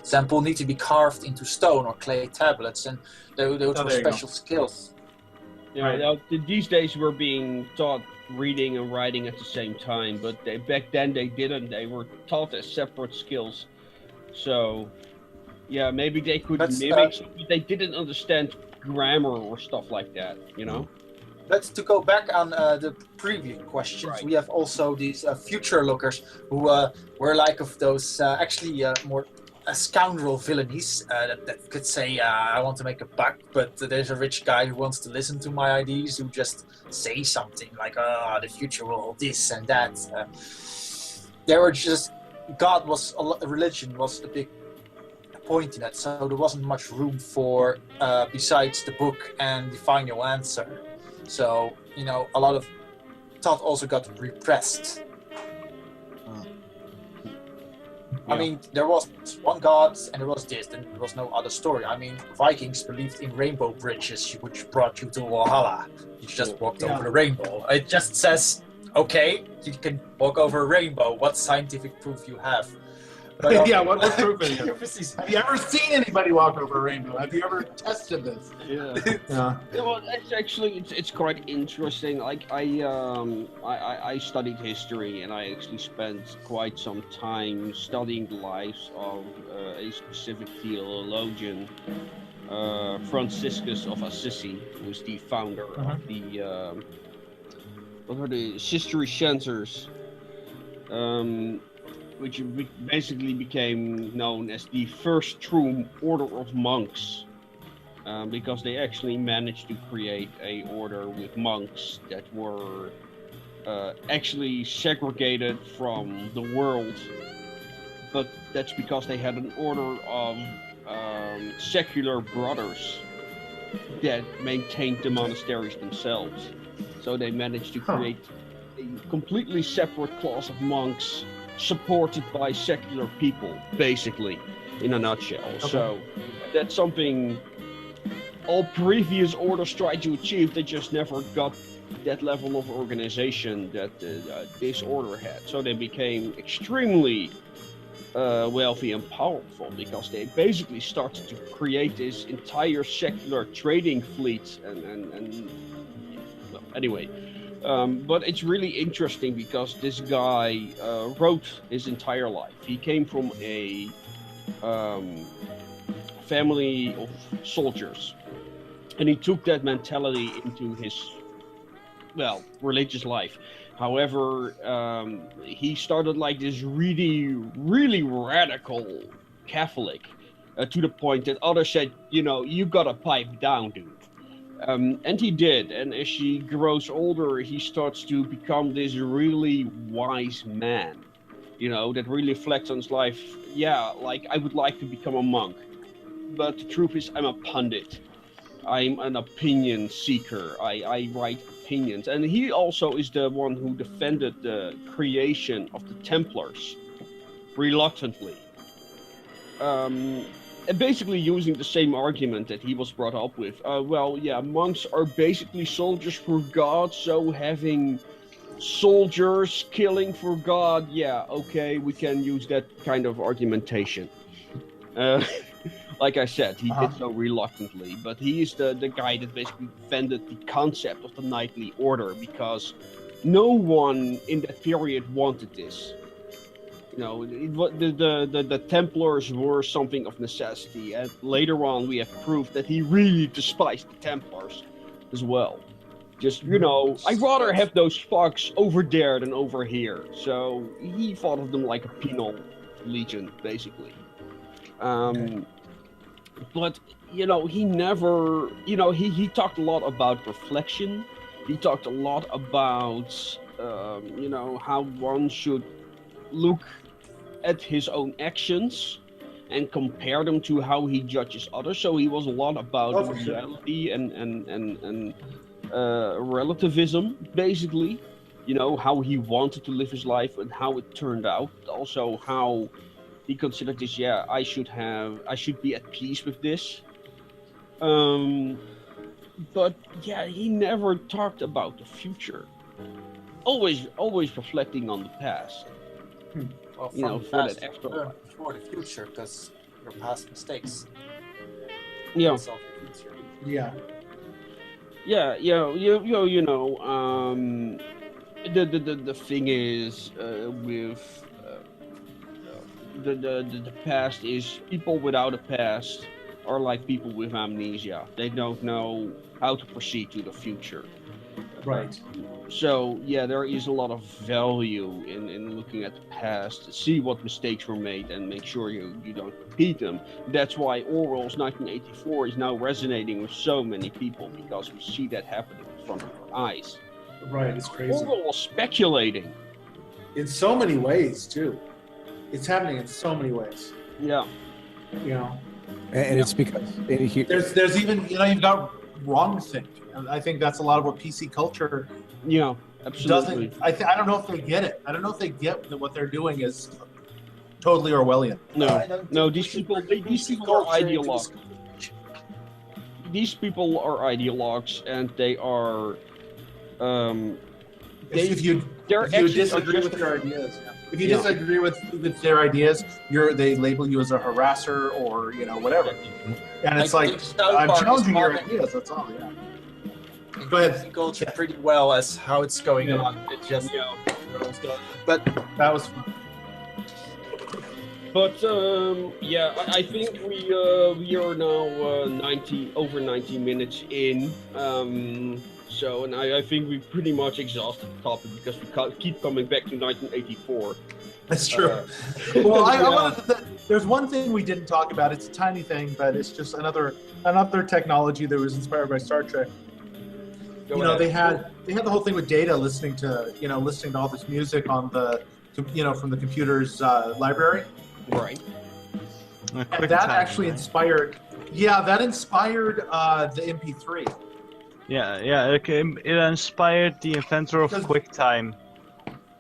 example, need to be carved into stone or clay tablets, and those were special skills. Yeah, these days we're being taught reading and writing at the same time, but back then they didn't. They were taught as separate skills. So, yeah, maybe they could mimic, but they didn't understand grammar or stuff like that, you know? But to go back on the previous questions, we have also these future lookers who were like of those more scoundrel villainies that could say, I want to make a buck, but there's a rich guy who wants to listen to my ideas, who just say something like, the future will hold this and that. There were just, religion was a big point in that, so there wasn't much room for, besides the book and the final answer. So, you know, a lot of thought also got repressed. I mean, there was one god and there was this, and there was no other story. I mean, Vikings believed in rainbow bridges which brought you to Valhalla. You just walked over the rainbow. It just says, okay, you can walk over a rainbow. What scientific proof you have? But, what proof is it? Have you ever seen anybody walk over a rainbow? Have you ever tested this? Yeah, well, it's actually it's quite interesting. Like I studied history, and I actually spent quite some time studying the lives of a specific theologian, Franciscus of Assisi, who was the founder of the what were the Cisterciensers. Which basically became known as the first true order of monks, because they actually managed to create a order with monks that were actually segregated from the world, but that's because they had an order of secular brothers that maintained the monasteries themselves. So they managed to create a completely separate class of monks supported by secular people, basically. in a nutshell. Okay. So that's something all previous orders tried to achieve. They just never got that level of organization that this order had. So they became extremely wealthy and powerful because they basically started to create this entire secular trading fleet and well, anyway. But it's really interesting because this guy wrote his entire life. He came from a family of soldiers, and he took that mentality into his, well, religious life. However, he started like this really, really radical Catholic to the point that others said, you know, you gotta pipe down, dude. And he did, and as he grows older, he starts to become this really wise man, you know, that really reflects on his life. Yeah, like, I would like to become a monk, but the truth is I'm a pundit. I'm an opinion seeker. I write opinions. And he also is the one who defended the creation of the Templars, reluctantly. And basically using the same argument that he was brought up with. Well, yeah, monks are basically soldiers for God, so having soldiers killing for God, yeah, okay, we can use that kind of argumentation. Like I said, he did so reluctantly, but he is the guy that basically defended the concept of the knightly order because no one in that period wanted this. You know, the Templars were something of necessity, and later on we have proof that he really despised the Templars as well. Just, you know, I'd rather have those fucks over there than over here. So he thought of them like a penal legion, basically. But, you know, he never, you know, he talked a lot about reflection. He talked a lot about, you know, how one should look at his own actions and compare them to how he judges others. So he was a lot about reality and relativism, basically. You know, how he wanted to live his life and how it turned out. Also how he considered this, yeah, I should be at peace with this. But yeah, he never talked about the future. Always reflecting on the past. Well, You know, from for the past that afterlife. for the future, because your past mistakes. Yeah. Solve the future. Yeah. Yeah, you know, the thing is with the past is people without a past are like people with amnesia. They don't know how to proceed to the future. Right. So yeah, there is a lot of value in looking at the past to see what mistakes were made and make sure you don't repeat them. That's why Orwell's 1984 is now resonating with so many people, because we see that happening in front of our eyes. Right, it's crazy. Orwell was speculating. In so many ways, too. It's happening in so many ways. Yeah. You know? And it's because There's even, you know, you've got wrongthink. And I think that's a lot of what PC culture absolutely. doesn't. I don't know if they get it. I don't know if they get that what they're doing is totally Orwellian. No, these people are ideologues. These people are ideologues, and they are. If you disagree with their ideas, if you disagree with their ideas, they label you as a harasser or, you know, whatever. And it's like I'm challenging your ideas. That's all. Yeah. Go ahead. Culture pretty well as how it's going on. It just but that was fun. But yeah, I think we are now over 90 minutes in. So, and I think we pretty much exhausted the topic because we keep coming back to 1984. That's true. Well, I wanted to there's one thing we didn't talk about. It's a tiny thing, but it's just another technology that was inspired by Star Trek. You know, they had the whole thing with Data listening to all this music on the, you know, from the computer's library. Right. And that actually inspired. Yeah, that inspired the MP3. Yeah. Okay. It inspired the inventor of QuickTime.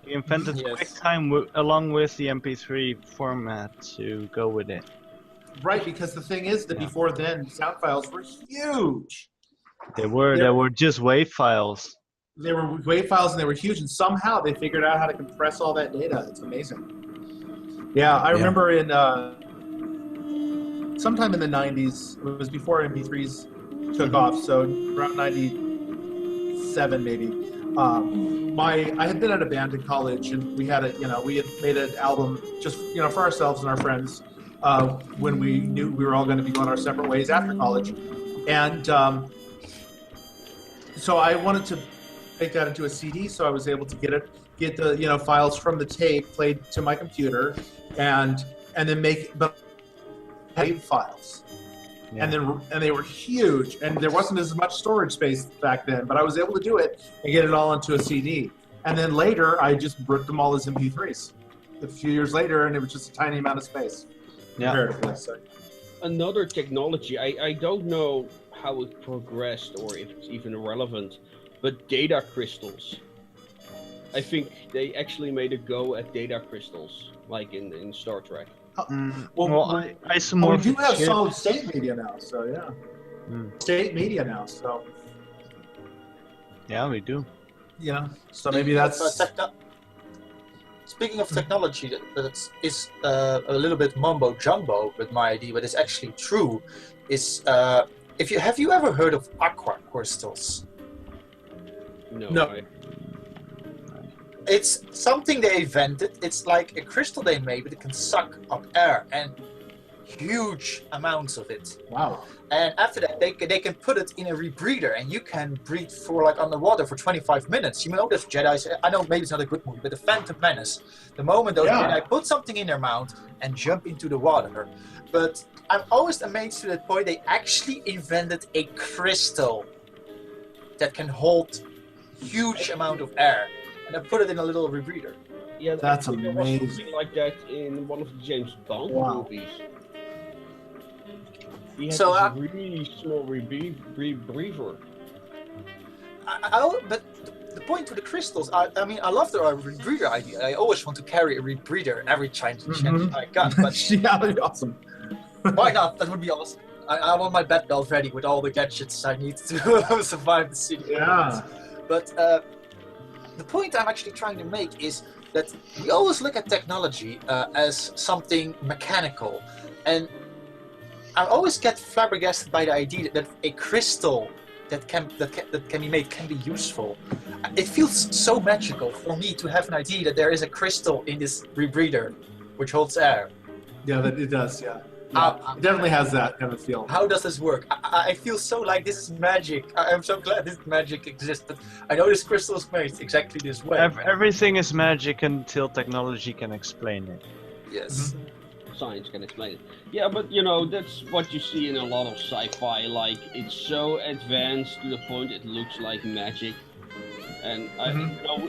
He invented QuickTime along with the MP3 format to go with it. Right, because the thing is that before then, sound files were huge. They were just WAV files. They were WAV files and they were huge, and somehow they figured out how to compress all that data. It's amazing. Yeah, I remember in sometime in the 90s, it was before MP3s took off, so around 97 maybe. I had been at a band in college, and we had made an album just for ourselves and our friends when we knew we were all going to be going our separate ways after college, and so I wanted to make that into a CD, so I was able to get the files from the tape played to my computer, and then make WAV files. Yeah. And they were huge, and there wasn't as much storage space back then, but I was able to do it and get it all onto a CD. And then later, I just ripped them all as MP3s a few years later, and it was just a tiny amount of space. Comparatively. So. Another technology, I don't know how it progressed or if it's even relevant, but data crystals. I think they actually made a go at data crystals, like in Star Trek. We do have solid state media now, so yeah. State media now, so. Yeah, we do. So maybe that's. Speaking of technology, that is a little bit mumbo jumbo with my idea, but it's actually true. Is have you ever heard of aqua crystals? No. It's something they invented. It's like a crystal they made, but it can suck up air, and huge amounts of it. Wow. And after that, they can put it in a rebreather, and you can breathe for like underwater for 25 minutes. You know, those Jedi, I know maybe it's not a good movie, but The Phantom Menace, the moment those Jedi put something in their mouth and jump into the water. But I'm always amazed to that point they actually invented a crystal that can hold huge amount of air. And I put it in a little rebreather. Yeah, that's amazing. There was something like that in one of the James Bond movies. He had a really small rebreather. But the point with the crystals, I mean, I love the rebreather idea. I always want to carry a rebreather every chance I got. But yeah, that'd be awesome. Why not? That would be awesome. I want my bed belt ready with all the gadgets I need to survive the city. Yeah. But the point I'm actually trying to make is that we always look at technology as something mechanical, and I always get flabbergasted by the idea that a crystal that can be made can be useful. It feels so magical for me to have an idea that there is a crystal in this rebreather which holds air. Yeah, that it does. Yeah. It definitely has that kind of feel. How does this work? I feel so like this is magic. I'm so glad this magic exists, but I know this crystal is made exactly this way. Everything is magic until technology can explain it. Yes. Science can explain it. Yeah, but that's what you see in a lot of sci-fi. Like, it's so advanced to the point it looks like magic. And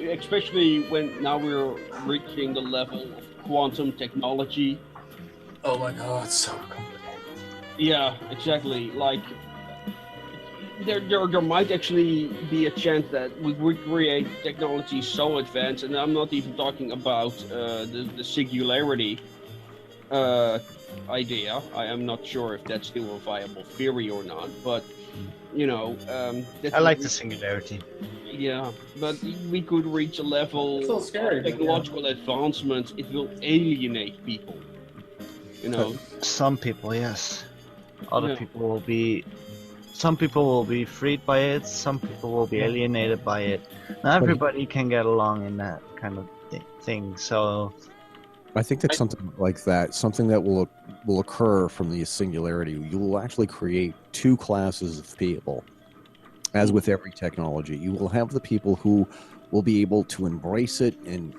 especially when now we're reaching the level of quantum technology. Oh my god, it's so complicated. Yeah, exactly. Like, there might actually be a chance that we would create technology so advanced, and I'm not even talking about the singularity idea. I am not sure if that's still a viable theory or not, but I like the singularity. Yeah, but we could reach a level so scary, of technological advancement. It will alienate people. Some people, yes. Other people will be. Some people will be freed by it. Some people will be alienated by it. Not everybody can get along in that kind of thing. So, I think that something like that, something that will occur from the singularity, you will actually create two classes of people. As with every technology, you will have the people who will be able to embrace it and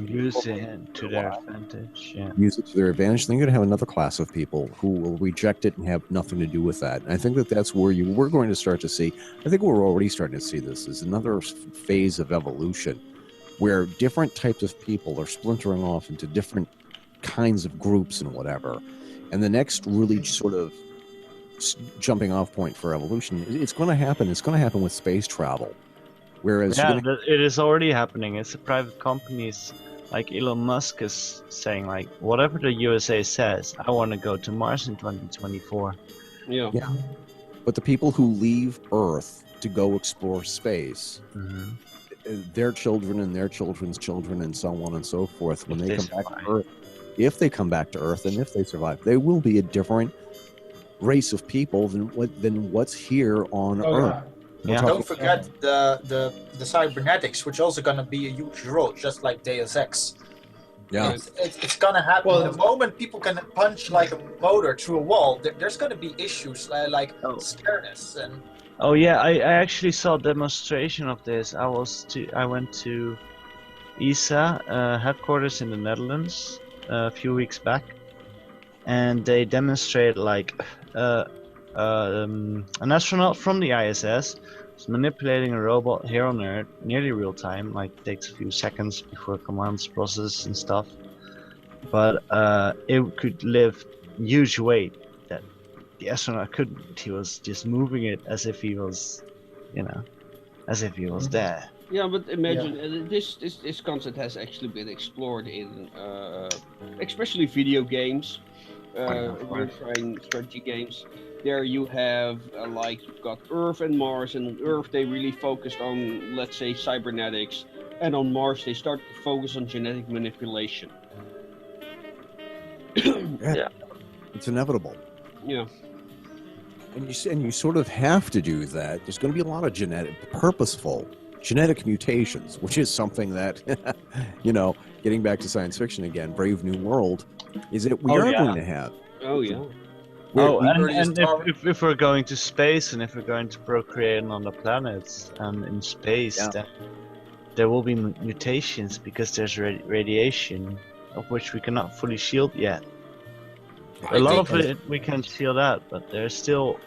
use it to their advantage. Yeah. Use it to their advantage. Then you're going to have another class of people who will reject it and have nothing to do with that. And I think that that's where we're going to start to see. I think we're already starting to see this is another phase of evolution, where different types of people are splintering off into different kinds of groups and whatever. And the next really sort of jumping off point for evolution, it's going to happen. It's going to happen with space travel. Whereas it is already happening. It's the private companies like Elon Musk is saying, like, whatever the USA says, I want to go to Mars in 2024. Yeah. But the people who leave Earth to go explore space, their children and their children's children and so on and so forth, when they come back to Earth, if they come back to Earth and if they survive, they will be a different race of people than what's here on Earth. Yeah. Don't forget the cybernetics, which also going to be a huge role, just like Deus Ex. Yeah, it's going to happen. Well, the moment people can punch like a motor through a wall, there's going to be issues like scaredness and. Oh yeah, I actually saw a demonstration of this. I went to ESA headquarters in the Netherlands a few weeks back, and they demonstrate like an astronaut from the ISS is manipulating a robot here on Earth nearly real time, like takes a few seconds before commands process and stuff, but it could lift huge weight that the astronaut couldn't. He was just moving it as if he was, as if he was there. Yeah, but imagine this concept has actually been explored in especially video games, real-time strategy games. There you have like you've got Earth and Mars, and on Earth they really focused on, let's say, cybernetics, and on Mars they start to focus on genetic manipulation. Yeah, it's inevitable. Yeah. And you sort of have to do that. There's going to be a lot of purposeful genetic mutations, which is something that, getting back to science fiction again, Brave New World, is that we are going to have. Oh, yeah. And if we're going to space and if we're going to procreate on the planets and in space, then there will be mutations because there's radiation of which we cannot fully shield yet. A lot of it we can shield out, but there's still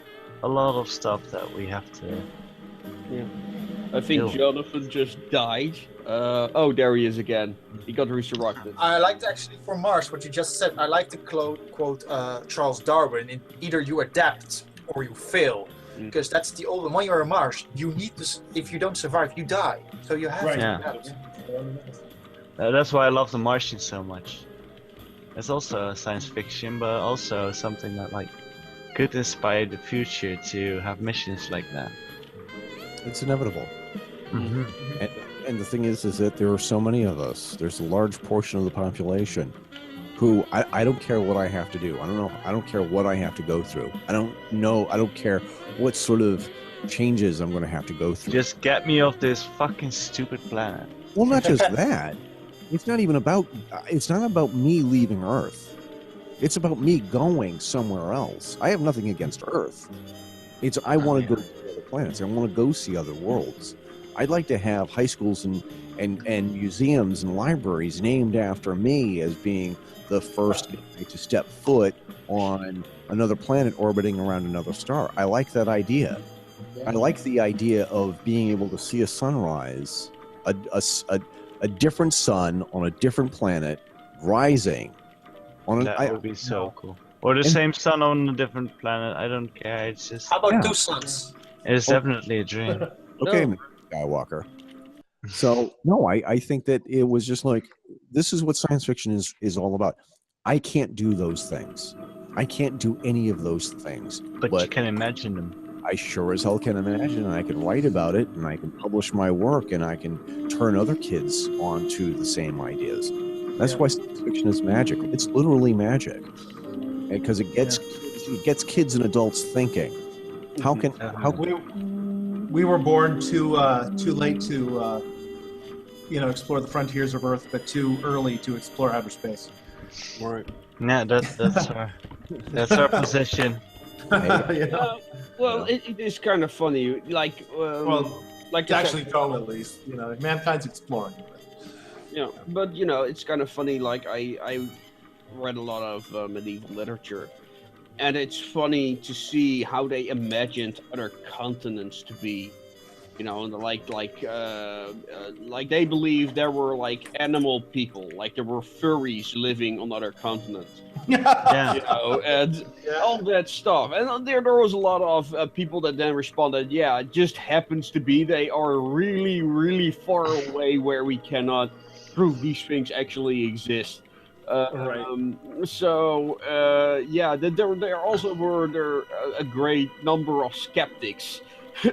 a lot of stuff that we have to. Yeah, I think Jonathan just died. Oh, there he is again. He got resurrected. I liked actually for Mars what you just said. I like to quote Charles Darwin: in either you adapt or you fail, because that's the old. When you're on Mars, you need to. If you don't survive, you die. So you have to adapt. That's why I love The Martian so much. It's also science fiction, but also something that could inspire the future to have missions like that. It's inevitable. And the thing is that there are so many of us. There's a large portion of the population who I don't care what I have to do. I don't care what I have to go through. I don't care what sort of changes I'm going to have to go through. Just get me off this fucking stupid planet. Well, not just that. It's not about me leaving Earth. It's about me going somewhere else. I have nothing against Earth. I want to go to other planets. I want to go see other worlds. I'd like to have high schools and museums and libraries named after me as being the first guy to step foot on another planet orbiting around another star. I like that idea. I like the idea of being able to see a sunrise, a different sun on a different planet rising. That would be so cool. Or the same sun on a different planet. I don't care. It's just. How about two suns? It's definitely a dream. Okay, Skywalker. So no, I think that it was just like, this is what science fiction is all about. I can't do those things. I can't do any of those things. But you can imagine them. I sure as hell can imagine, and I can write about it, and I can publish my work, and I can turn other kids onto the same ideas. That's why science fiction is magic. It's literally magic, because it gets kids and adults thinking. How can we were born too late to explore the frontiers of Earth, but too early to explore outer space. Right. Yeah, that's our position. Well, it is kind of funny. It's actually go at least. Mankind's exploring. But it's kind of funny. Like I read a lot of medieval literature, and it's funny to see how they imagined other continents to be. And like they believe there were like animal people, like there were furries living on other continents. And all that stuff. And there was a lot of people that then responded, it just happens to be they are really, really far away where we cannot proof these things actually exist. Right. There also were a great number of skeptics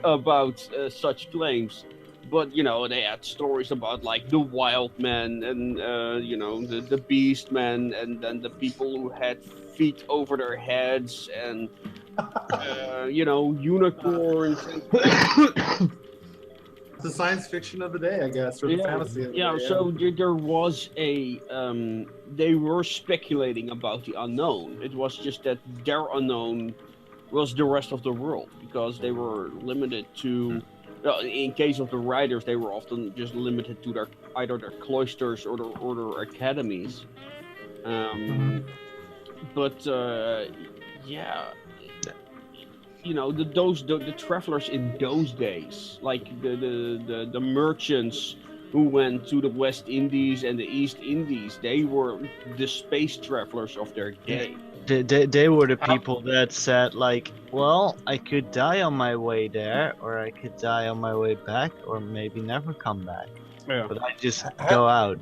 about such claims. But they had stories about like the wild men and the beast men, and then the people who had feet over their heads, and unicorns. It's the science fiction of the day, I guess, or the fantasy of the day. So there was they were speculating about the unknown. It was just that their unknown was the rest of the world, because they were limited to. In case of the writers, they were often just limited to either their cloisters or their academies. The travelers in those days, like the merchants who went to the West Indies and the East Indies, they were the space travelers of their day. They were the people that said, like, well, I could die on my way there, or I could die on my way back, or maybe never come back. Yeah. But I just go out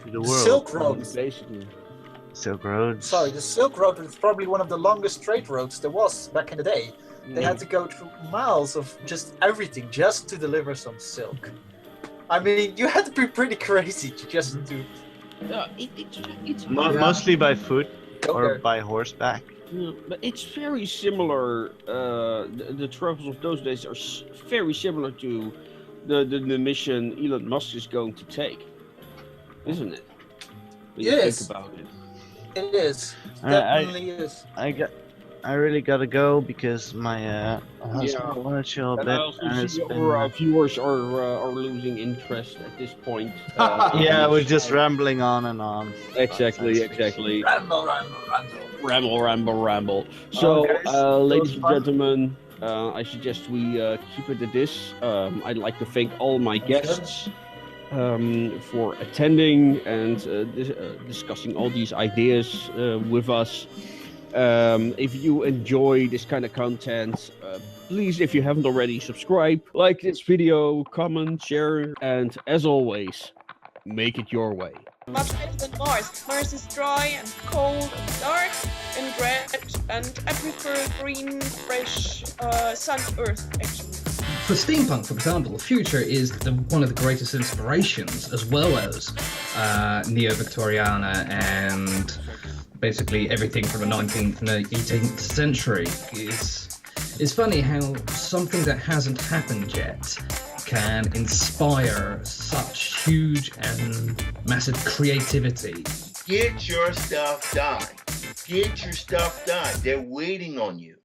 to the world. Silk Road. Basically. Silk Road. Sorry, the Silk Road was probably one of the longest trade roads there was back in the day. They had to go through miles of just everything just to deliver some silk. I mean, you had to be pretty crazy just to... It's Mostly by foot. Or there. by horseback. Yeah, but it's very similar. The travels of those days are very similar to the mission Elon Musk is going to take, isn't it? When you Yes. think about it. It is. Definitely is. I really gotta go because my husband wanna chill a And bit. I also and see it's our been, viewers are losing interest at this point. yeah, we're just rambling on and on. Exactly. Ramble. So, guys, ladies it and was fun. gentlemen, I suggest we keep it at this. I'd like to thank all my guests for attending and discussing all these ideas with us. If you enjoy this kind of content, please, if you haven't already, subscribe, like this video, comment, share, and as always, make it your way. Much better than Mars. Mars is dry and cold and dark and red, and I prefer green, fresh, sun Earth actually. For steampunk, for example, the future is one of the greatest inspirations, as well as Neo-Victoriana and basically everything from the 19th and the 18th century. It's funny how something that hasn't happened yet can inspire such huge and massive creativity. Get your stuff done. Get your stuff done. They're waiting on you.